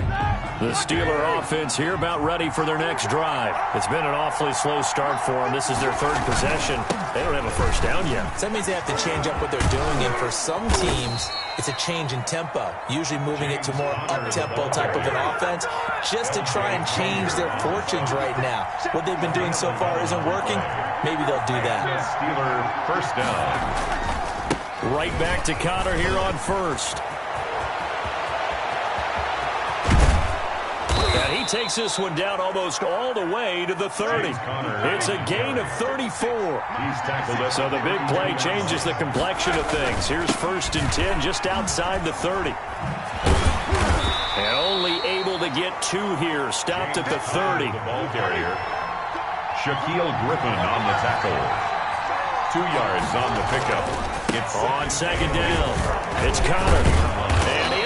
The Steeler offense here about ready for their next drive. It's been an awfully slow start for them. This is their 3rd possession. They don't have a 1st down yet. So that means they have to change up what they're doing, and for some teams, it's a change in tempo, usually moving it to more up-tempo type of an offense, just to try and change their fortunes right now. What they've been doing so far isn't working. Maybe they'll do that. Steeler 1st down. Right back to Connor here on 1st. And he takes this one down almost all the way to the 30. It's a gain of 34. So the big play changes the complexion of things. Here's 1st and 10 just outside the 30. And only able to get 2 here. Stopped at the 30. The ball carrier, Shaquille Griffin on the tackle. 2 yards on the pickup. It's on 2nd down. It's Connor.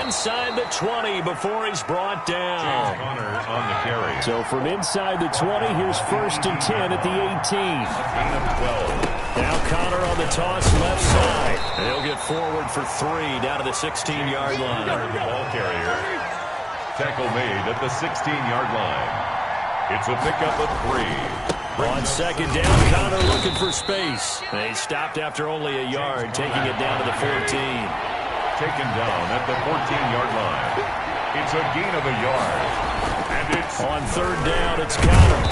And inside the 20 before he's brought down. Connor on the carry. So from inside the 20, here's 1st and 10 at the 18. Gain of 12. Now Connor on the toss left side. And he'll get forward for 3 down to the 16-yard line. The ball carrier. Tackle made at the 16-yard line. It's a pickup of 3. On 2nd down, Connor looking for space. And he stopped after only a yard, taking it down to the 14. Taken down at the 14-yard line. It's a gain of a yard. And it's on 3rd down, it's Connor.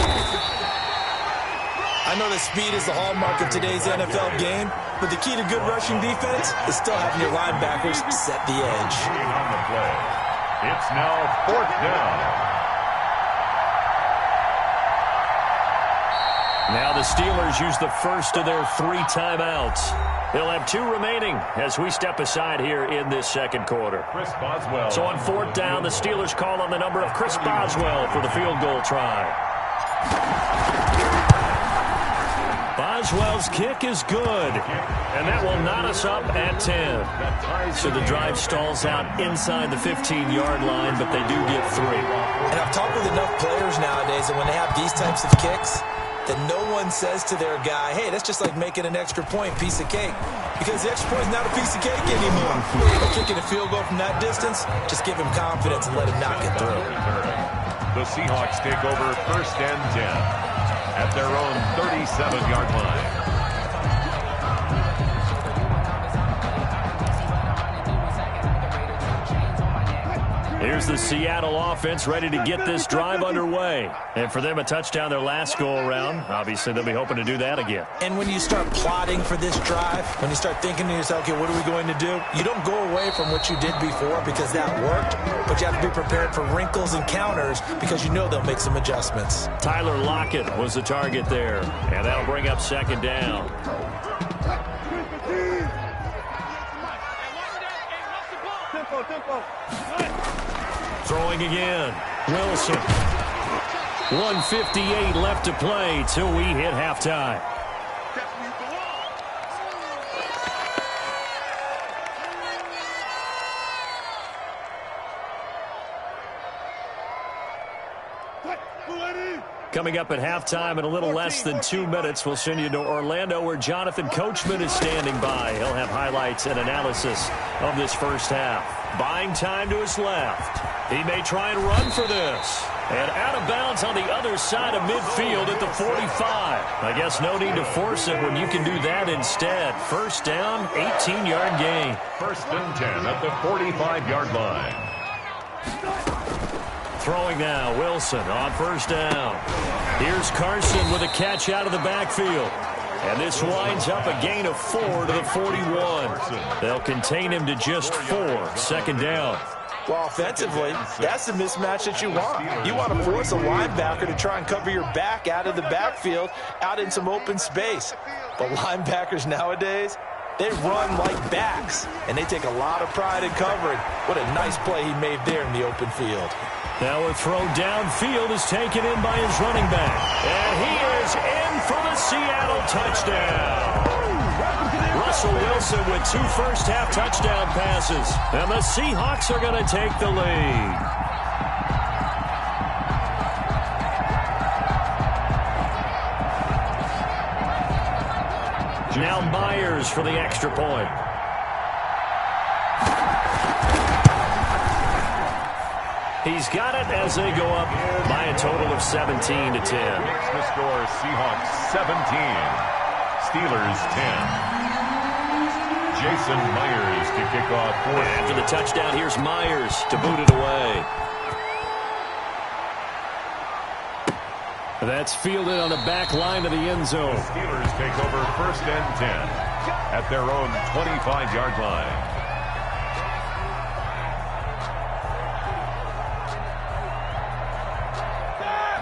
I know that speed is the hallmark of today's NFL game, but the key to good rushing defense is still having your linebackers set the edge. on the play. It's now 4th down. Now the Steelers use the first of their 3 timeouts. They'll have 2 remaining as we step aside here in this 2nd quarter. Chris Boswell. So on 4th down, the Steelers call on the number of Chris Boswell for the field goal try. Boswell's kick is good, and that will knot us up at 10. So the drive stalls out inside the 15-yard line, but they do get 3. And I've talked with enough players nowadays that when they have these types of kicks, that no one says to their guy, hey, that's just like making an extra point, piece of cake. Because the extra point is not a piece of cake anymore. But kicking a field goal from that distance, just give him confidence and let him knock it through. The Seahawks take over 1st and 10 at their own 37-yard line. Here's the Seattle offense ready to get this drive underway. And for them, a touchdown their last go-around. Obviously, they'll be hoping to do that again. And when you start plotting for this drive, when you start thinking to yourself, okay, what are we going to do? You don't go away from what you did before because that worked, but you have to be prepared for wrinkles and counters because you know they'll make some adjustments. Tyler Lockett was the target there, and that'll bring up 2nd down. Throwing again. Wilson. 1:58 left to play till we hit halftime. Coming up at halftime in a little less than 2 minutes, we'll send you to Orlando where Jonathan Coachman is standing by. He'll have highlights and analysis of this first half. Buying time to his left. He may try and run for this. And out of bounds on the other side of midfield at the 45. I guess no need to force it when you can do that instead. 1st down, 18-yard gain. 1st and 10 at the 45-yard line. Throwing now, Wilson on 1st down. Here's Carson with a catch out of the backfield. And this winds up a gain of 4 to the 41. They'll contain him to just 4. 2nd down. Well, offensively, that's the mismatch that you want. You want to force a linebacker to try and cover your back out of the backfield, out in some open space. But linebackers nowadays, they run like backs, and they take a lot of pride in covering. What a nice play he made there in the open field. Now a throw downfield is taken in by his running back. And he is in for the Seattle touchdown. Russell Wilson with 2 first-half touchdown passes. And the Seahawks are going to take the lead. Now Myers for the extra point. He's got it as they go up by a total of 17 to 10. Makes the score Seahawks 17, Steelers 10. Jason Myers to kick off. After the touchdown, here's Myers to boot it away. That's fielded on the back line of the end zone. The Steelers take over 1st and 10 at their own 25-yard line.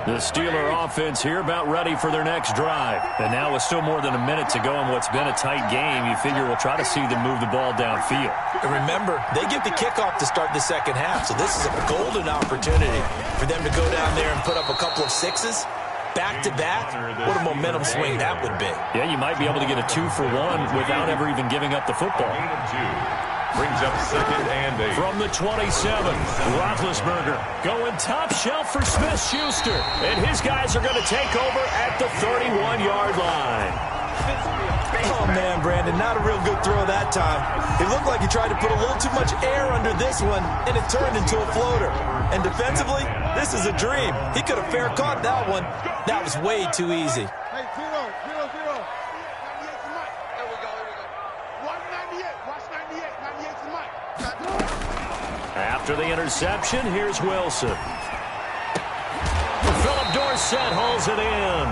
The Steeler offense here about ready for their next drive. And now with still more than a minute to go in what's been a tight game, you figure we'll try to see them move the ball downfield. And remember, they get the kickoff to start the 2nd half, so this is a golden opportunity for them to go down there and put up a couple of 6s. Back-to-back, what a momentum swing that would be. Yeah, you might be able to get a 2-for-1 without ever even giving up the football. Brings up 2nd and 8. From the 27, Roethlisberger going top shelf for Smith-Schuster. And his guys are going to take over at the 31-yard line. Oh, man, Brandon, not a real good throw that time. It looked like he tried to put a little too much air under this one, and it turned into a floater. And defensively, this is a dream. He could have fair caught that one. That was way too easy. Hey, 0, 0, 0. 98 to Mike. There we go, here we go. 198. Watch 98. 98 to Mike. After the interception, here's Wilson. Philip Dorsett holds it in.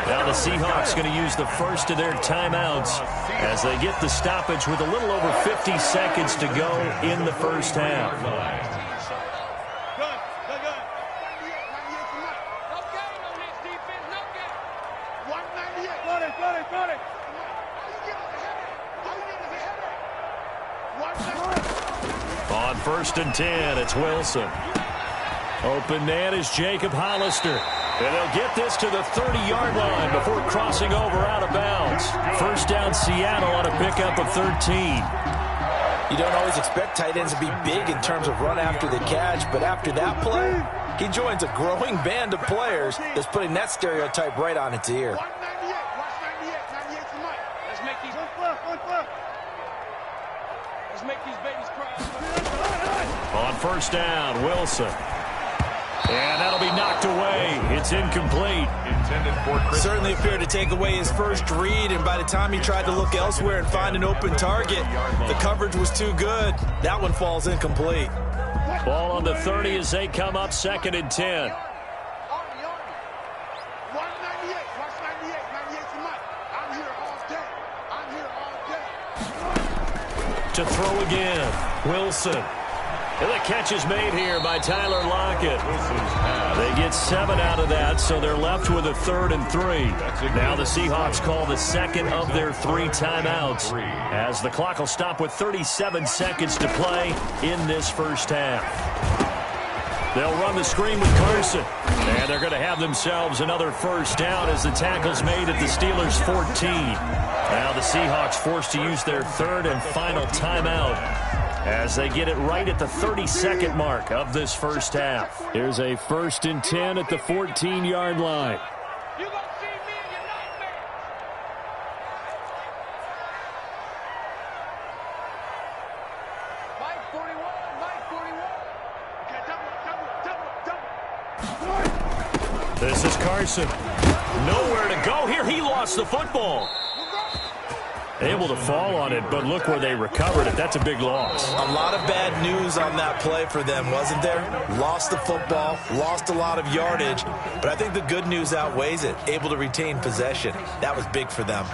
Now the Seahawks going to use the first of their timeouts as they get the stoppage with a little over 50 seconds to go in the first half. On 1st and 10, it's Wilson. Open man is Jacob Hollister. And they'll get this to the 30-yard line before crossing over out of bounds. First down Seattle on a pickup of 13. You don't always expect tight ends to be big in terms of run after the catch, but after that play, he joins a growing band of players that's putting that stereotype right on its ear. 198. Watch 98. 98 to Mike. Let's make these Let's make these babies cry. On first down, Wilson. And that'll be knocked away. It's incomplete. Intended for Chris. Certainly appeared to take away his first read, and by the time he tried to look elsewhere and find an open target, the coverage was too good. That one falls incomplete. Ball on the 30 as they come up 2nd and 10. 198. Watch 98. 98 to Mike. I'm here all day. I'm here all day. To throw again, Wilson. And the catch is made here by Tyler Lockett. They get 7 out of that, so they're left with a 3rd and 3. Now the Seahawks call the second of their 3 timeouts as the clock will stop with 37 seconds to play in this first half. They'll run the screen with Carson, and they're going to have themselves another first down as the tackle's made at the Steelers' 14. Now the Seahawks forced to use their 3rd and final timeout as they get it right at the 30-second mark of this first half. Here's a 1st and 10 at the 14-yard line. You gonna see me in your nightmares. Mike 41, Mike 41. Okay, double. This is Carson. Nowhere to go here. He lost the football. Able to fall on it, but look where they recovered it. That's a big loss. A lot of bad news on that play for them, wasn't there? Lost the football, lost a lot of yardage, but I think the good news outweighs it. Able to retain possession. That was big for them.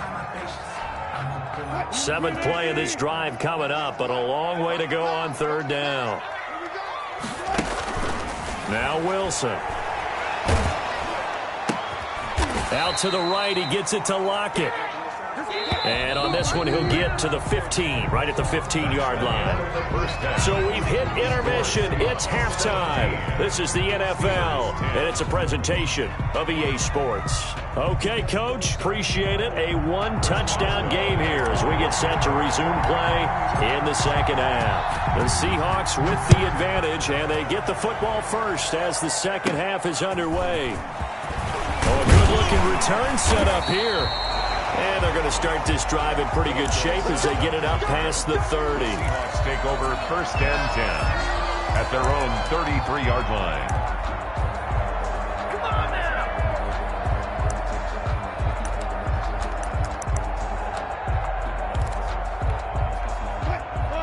7th play of this drive coming up, but a long way to go on 3rd down. Now Wilson. Out to the right, he gets it to Lockett. And on this one, he'll get to the 15, right at the 15-yard line. So we've hit intermission. It's halftime. This is the NFL, and it's a presentation of EA Sports. Okay, Coach, appreciate it. A 1-touchdown game here as we get set to resume play in the second half. The Seahawks with the advantage, and they get the football first as the second half is underway. Oh, a good-looking return set up here. And they're going to start this drive in pretty good shape as they get it up past the 30. Seahawks take over 1st and 10 at their own 33-yard line. Come on now.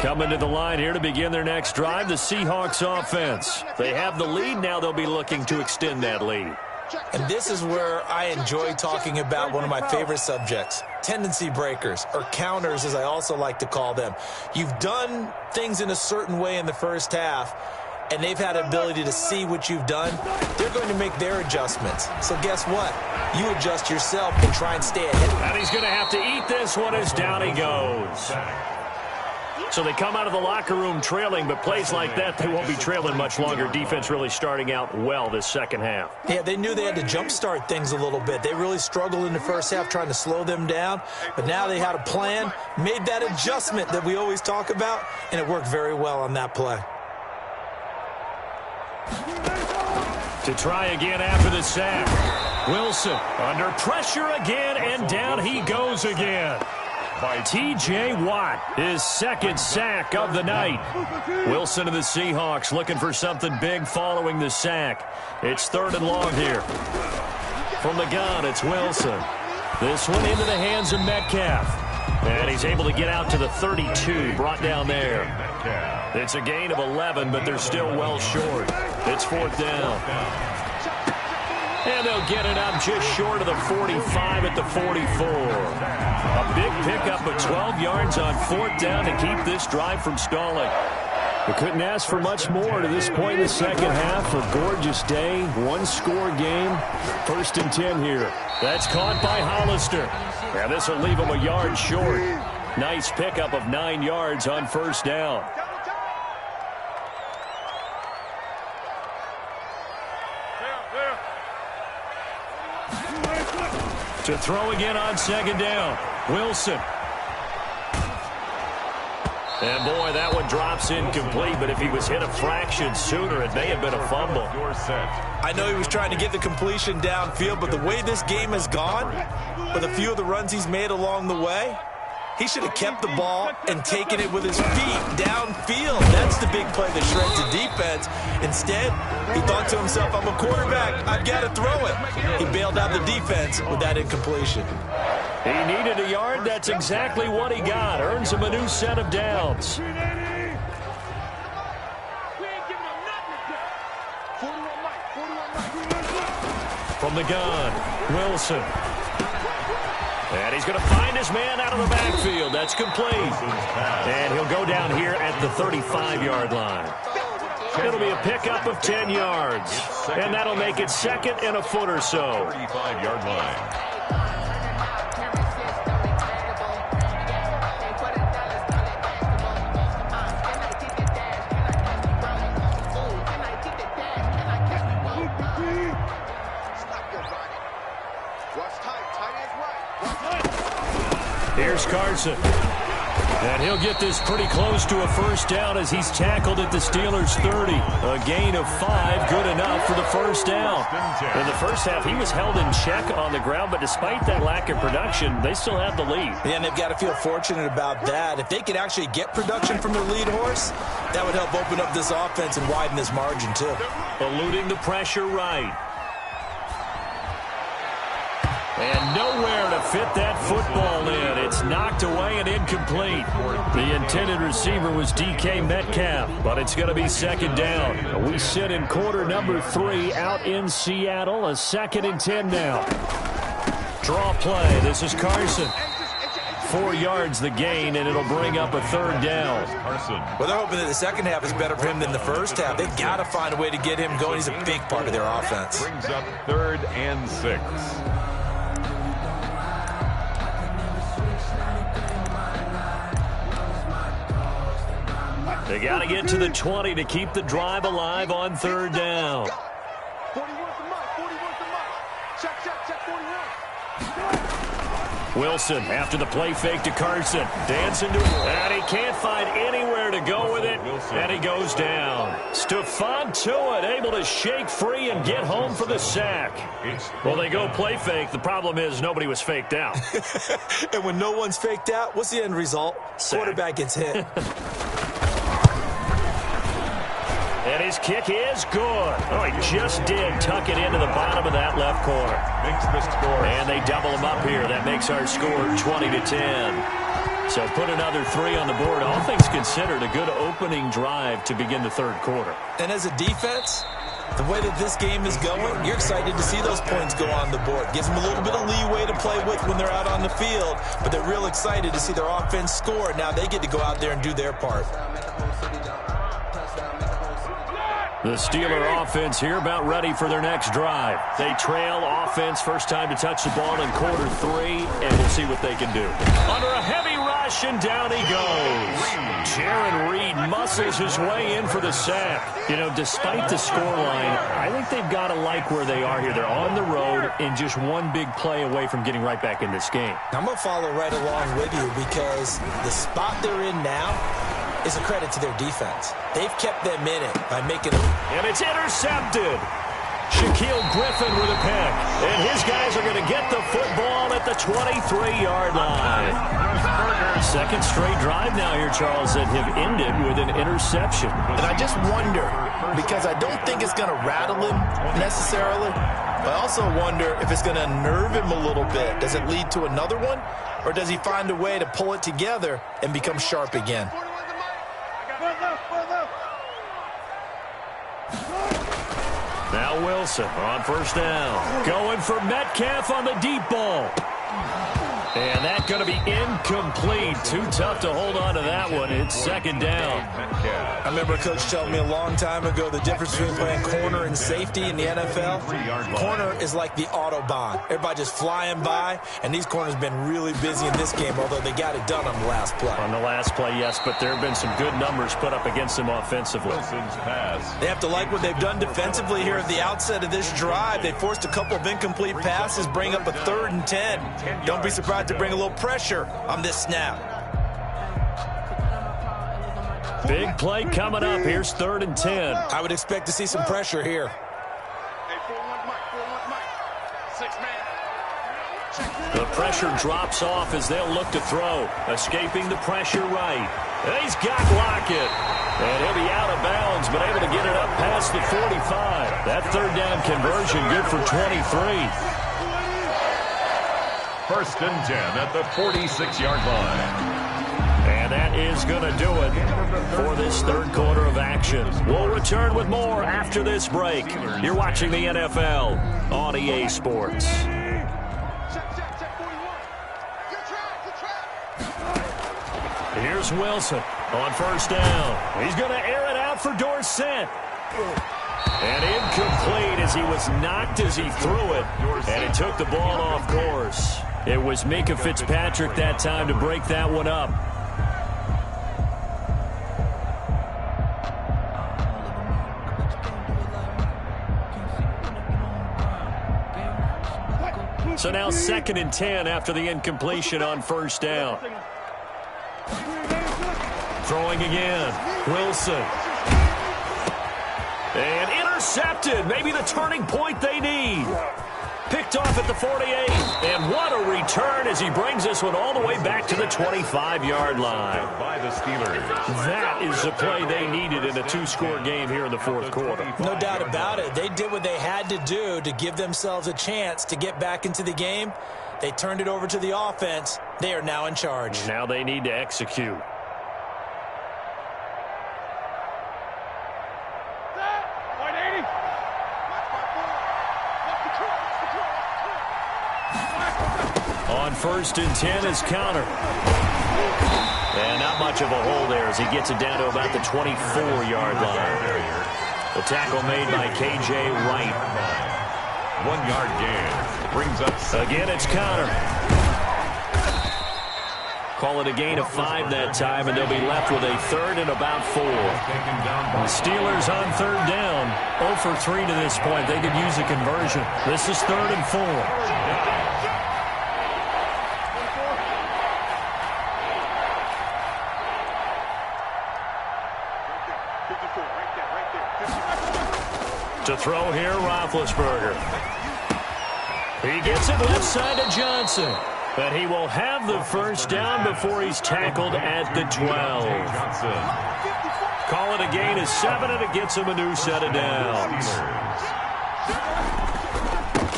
Coming to the line here to begin their next drive, the Seahawks offense. They have the lead. Now they'll be looking to extend that lead. And this is where I enjoy talking about one of my favorite subjects, tendency breakers, or counters as I also like to call them. You've done things in a certain way in the first half, and they've had an ability to see what you've done. They're going to make their adjustments. So guess what? You adjust yourself and try and stay ahead. And he's going to have to eat this one as down he goes. So they come out of the locker room trailing, but plays like that, they won't be trailing much longer. Defense really starting out well this second half. Yeah, they knew they had to jumpstart things a little bit. They really struggled in the first half trying to slow them down, but now they had a plan, made that adjustment that we always talk about, and it worked very well on that play. To try again after the sack. Wilson under pressure again, and down he goes again. By T.J. Watt, his second sack of the night. Wilson and the Seahawks looking for something big following the sack. It's 3rd and long here. From the gun, it's Wilson. This one into the hands of Metcalf. And he's able to get out to the 32, brought down there. It's a gain of 11, but they're still well short. It's 4th down. And they'll get it up just short of the 45 at the 44. A big pickup of 12 yards on 4th down to keep this drive from stalling. We couldn't ask for much more to this point in the second half. A gorgeous day, one-score game. 1st and 10 here. That's caught by Hollister. Yeah, this will leave him a yard short. Nice pickup of 9 yards on 1st down. To throw again on 2nd down. Wilson. And, boy, that one drops incomplete, but if he was hit a fraction sooner, it may have been a fumble. I know he was trying to get the completion downfield, but the way this game has gone, with a few of the runs he's made along the way, he should have kept the ball and taken it with his feet downfield. That's the big play that shreds the defense. Instead, he thought to himself, I'm a quarterback, I've got to throw it. He bailed out the defense with that incompletion. He needed a yard. That's exactly what he got. Earns him a new set of downs. From the gun, Wilson. And he's going to find his man out of the backfield. That's complete. And he'll go down here at the 35-yard line. It'll be a pickup of 10 yards. And that'll make it 2nd and a foot or so. 35-yard line. Here's Carson. And he'll get this pretty close to a 1st down as he's tackled at the Steelers' 30. A gain of 5, good enough for the 1st down. In the first half, he was held in check on the ground, but despite that lack of production, they still have the lead. Yeah, and they've got to feel fortunate about that. If they could actually get production from their lead horse, that would help open up this offense and widen this margin, too. Eluding the pressure right. And nowhere to fit that football in. It's knocked away and incomplete. The intended receiver was DK Metcalf, but it's going to be 2nd down. We sit in quarter number 3 out in Seattle. A 2nd and 10 now. Draw play. This is Carson. 4 yards the gain, and it'll bring up a 3rd down. Well, they're hoping that the second half is better for him than the first half. They've got to find a way to get him going. He's a big part of their offense. Brings up 3rd and 6. They got to get to the 20 to keep the drive alive on 3rd down. 41 for Mike. 41 for Mike. Check 41. Wilson after the play fake to Carson. Dancing to it. And he can't find anywhere to go with it. And he goes down. Stephon Tuitt able to shake free and get home for the sack. Well, they go play fake. The problem is nobody was faked out. And when no one's faked out, what's the end result? Sack. Quarterback gets hit. And his kick is good. Oh, he just did tuck it into the bottom of that left corner. Makes the score. And they double him up here. That makes our score 20-10. So put another 3 on the board. All things considered, a good opening drive to begin the 3rd quarter. And as a defense, the way that this game is going, you're excited to see those points go on the board. Gives them a little bit of leeway to play with when they're out on the field, but they're real excited to see their offense score. Now they get to go out there and do their part. The Steeler offense here about ready for their next drive. They trail offense, first time to touch the ball in quarter 3, and we'll see what they can do. Under a heavy rush. rush, and down he goes. Jaron Reed muscles his way in for the sack. You know, despite the scoreline, I think they've got to like where they are here. They're on the road and just one big play away from getting right back in this game. I'm going to follow right along with you because the spot they're in now is a credit to their defense. They've kept them in it by making it. And it's intercepted. Shaquille Griffin with a pick. And his guys are going to get the football at the 23-yard line. Second straight drive now here, Charles, that have ended with an interception. And I just wonder, because I don't think it's going to rattle him necessarily, but I also wonder if it's going to nerve him a little bit. Does it lead to another one? Or does he find a way to pull it together and become sharp again? Now Wilson on first down. Going for Metcalf on the deep ball. And that's going to be incomplete. Too tough to hold on to that one. It's second down. I remember Coach telling me a long time ago the difference between playing corner and safety in the NFL. Corner is like the Autobahn. Everybody just flying by, and these corners have been really busy in this game, although they got it done on the last play. On the last play, yes, but there have been some good numbers put up against them offensively. They have to like what they've done defensively here at the outset of this drive. They forced a couple of incomplete passes, bring up a 3rd and 10. Don't be surprised to bring a little pressure on this snap. Big play coming up. Here's 3rd and 10. I would expect to see some pressure here. The pressure drops off as they'll look to throw. Escaping the pressure right. And he's got Lockett. And he'll be out of bounds, but able to get it up past the 45. That 3rd down conversion good for 23. 1st and 10 at the 46-yard line. And that is going to do it for this 3rd quarter of action. We'll return with more after this break. You're watching the NFL on EA Sports. Here's Wilson on first down. He's going to air it out for Dorsett. And incomplete as he was knocked as he threw it. And it took the ball off course. It was Minkah Fitzpatrick that time to break that one up. So now 2nd and 10 after the incompletion on first down. Throwing again. Wilson. And intercepted. Maybe the turning point they need. Picked off at the 48. And what a return as he brings this one all the way back to the 25-yard line. By the Steelers. That is the play they needed in a 2-score game here in the 4th quarter. No doubt about it. They did what they had to do to give themselves a chance to get back into the game. They turned it over to the offense. They are now in charge. Now they need to execute. On 1st and 10 is Counter. And not much of a hole there as he gets it down to about the 24-yard line. The tackle made by K.J. Wright. 1-yard gain. Brings up again, it's Counter. Call it a gain of 5 that time, and they'll be left with a 3rd and about 4. The Steelers on 3rd down. 0 for 3 to this point. They could use a conversion. This is 3rd and 4. To throw here, Roethlisberger. He gets it left side to Johnson. But he will have the first down before he's tackled at the 12. Call it a gain of 7, and it gets him a new set of downs.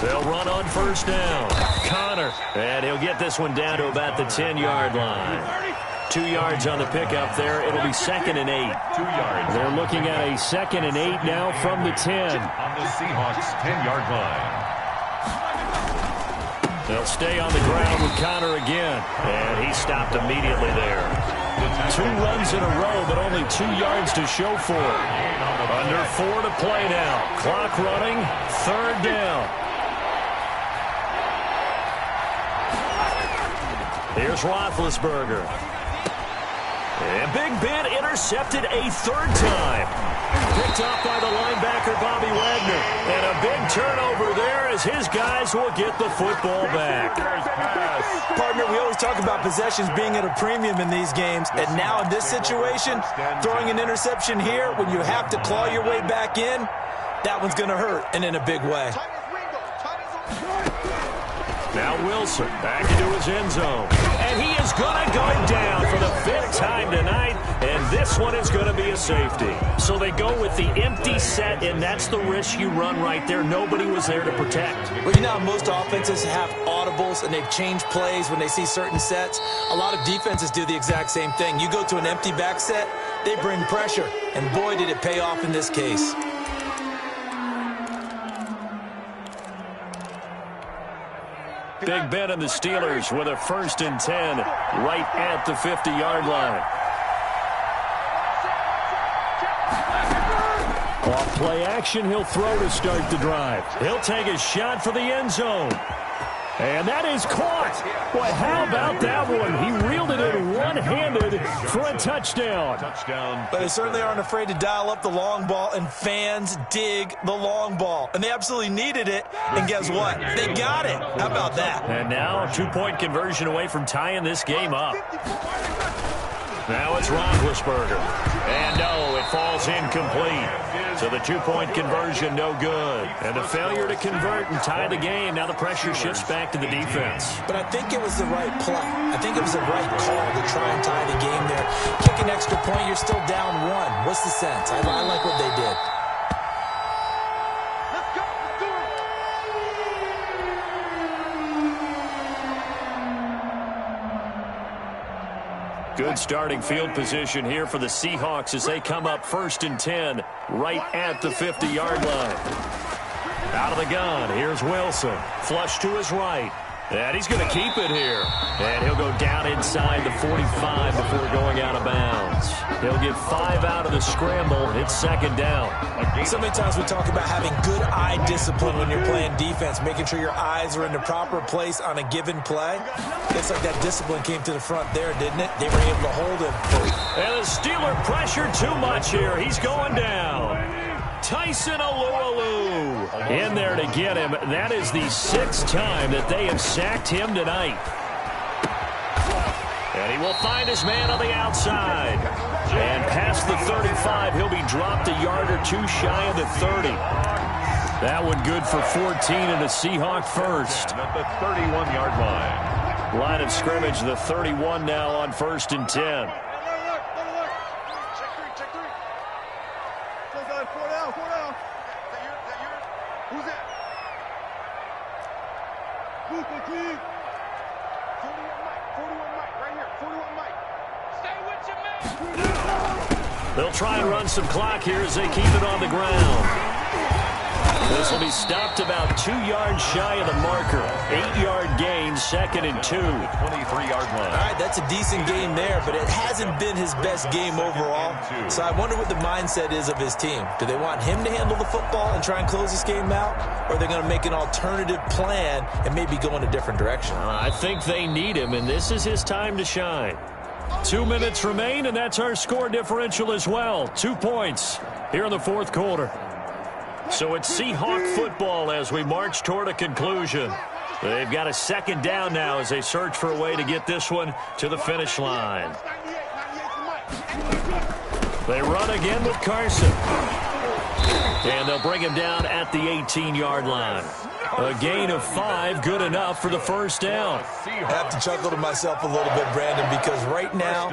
They'll run on first down. Connor. And he'll get this one down to about the 10-yard line. 2 yards on the pickup there. It'll be 2nd and 8. 2 yards. They're looking at a 2nd and 8 now from the 10. On the Seahawks' 10-yard line. They'll stay on the ground with Connor again. And he stopped immediately there. 2 runs in a row, but only 2 yards to show for it. Under 4 to play now. Clock running. 3rd down. Here's Roethlisberger. And Big Ben intercepted a third time. Picked up by the linebacker, Bobby Wagner. And a big turnover there as his guys will get the football back. Partner, we always talk about possessions being at a premium in these games. And now in this situation, throwing an interception here when you have to claw your way back in, that one's going to hurt, and in a big way. Now Wilson back into his end zone. And he is going to go down for the 5th time tonight. And this one is going to be a safety. So they go with the empty set, and that's the risk you run right there. Nobody was there to protect. Well, you know how most offenses have audibles, and they've changed plays when they see certain sets. A lot of defenses do the exact same thing. You go to an empty back set, they bring pressure. And boy, did it pay off in this case. Big Ben and the Steelers with a 1st and 10 right at the 50-yard line. Off play action, he'll throw to start the drive. He'll take a shot for the end zone. And that is caught. Boy, how about that one? He reeled it in one-handed for a touchdown. But they certainly aren't afraid to dial up the long ball, and fans dig the long ball. And they absolutely needed it, and guess what? They got it. How about that? And now a 2-point conversion away from tying this game up. Now it's Roethlisberger. And no, it falls incomplete. So the 2-point conversion, no good. And the failure to convert and tie the game. Now the pressure shifts back to the defense. But I think it was the right play. I think it was the right call to try and tie the game there. Kick an extra point, you're still down 1. What's the sense? I like what they did. Good starting field position here for the Seahawks as they come up 1st and 10 right at the 50-yard line. Out of the gun, here's Wilson. Flush to his right. And he's going to keep it here. And he'll go down inside the 45 before going out of bounds. He'll get 5 out of the scramble. It's 2nd down. So many times we talk about having good eye discipline when you're playing defense, making sure your eyes are in the proper place on a given play. Looks like that discipline came to the front there, didn't it? They were able to hold him. And the Steeler pressure too much here. He's going down. Tyson Alualu in there to get him. That is the 6th time that they have sacked him tonight. And he will find his man on the outside. And past the 35, he'll be dropped a yard or 2 shy of the 30. That one good for 14 and a Seahawk first. At the 31-yard line. Line of scrimmage, the 31 now on 1st and 10. Who's that? Who's the team? 41 Mike, right here. 41 Mike. Stay with your man. They'll try and run some clock here as they keep it on the ground. This will be stopped about 2 yards shy of the marker. 8-yard gain, 2nd and 2. 23-yard line. All right, that's a decent game there, but it hasn't been his best game overall. So I wonder what the mindset is of his team. Do they want him to handle the football and try and close this game out? Or are they going to make an alternative plan and maybe go in a different direction? I think they need him, and this is his time to shine. 2 minutes remain, and that's our score differential as well. 2 points here in the 4th quarter. So it's Seahawk football as we march toward a conclusion. They've got a 2nd down now as they search for a way to get this one to the finish line. They run again with Carson. And they'll bring him down at the 18-yard line. A gain of 5, good enough for the 1st down. I have to chuckle to myself a little bit, Brandon, because right now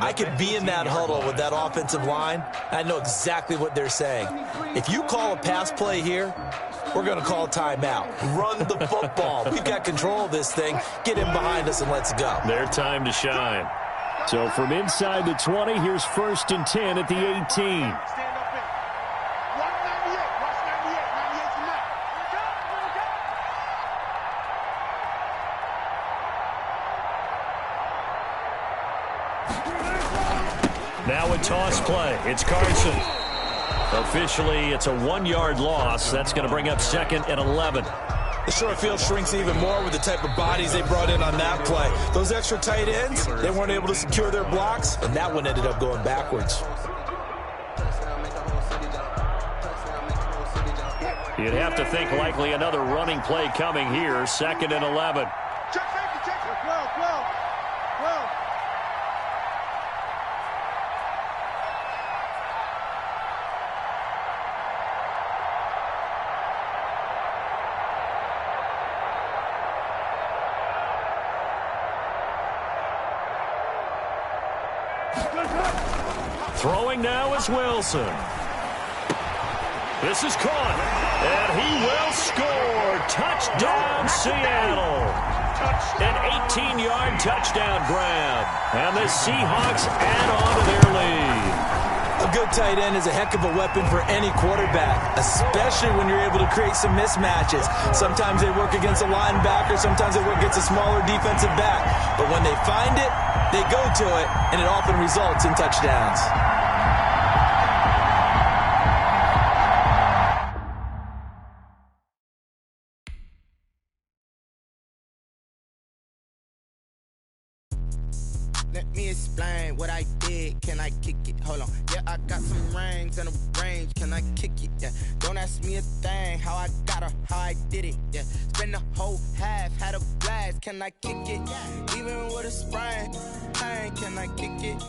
I could be in that huddle with that offensive line. I know exactly what they're saying. If you call a pass play here, we're going to call a timeout. Run the football. We've got control of this thing. Get him behind us and let's go. Their time to shine. So from inside the 20, here's 1st and 10 at the 18. Now a toss play. It's Carson. Officially, it's a 1-yard loss. That's going to bring up 2nd and 11. The short field shrinks even more with the type of bodies they brought in on that play. Those extra tight ends, they weren't able to secure their blocks, and that one ended up going backwards. You'd have to think likely another running play coming here, 2nd and 11. Check safety, check. 12. Throwing now is Wilson. This is caught, and he will score. Touchdown, Seattle. An 18-yard touchdown grab, and the Seahawks add on to their lead. A good tight end is a heck of a weapon for any quarterback, especially when you're able to create some mismatches. Sometimes they work against a linebacker, sometimes they work against a smaller defensive back. But when they find it, they go to it, and it often results in touchdowns. Let me explain what I did. Can I kick it? Hold on. Yeah, I got some rings and a range. Can I kick it? Yeah. Don't ask me a thing. How I got her, how I did it. Yeah. Spend the whole half, had a blast. Can I kick it? Even with a sprain, can I kick it?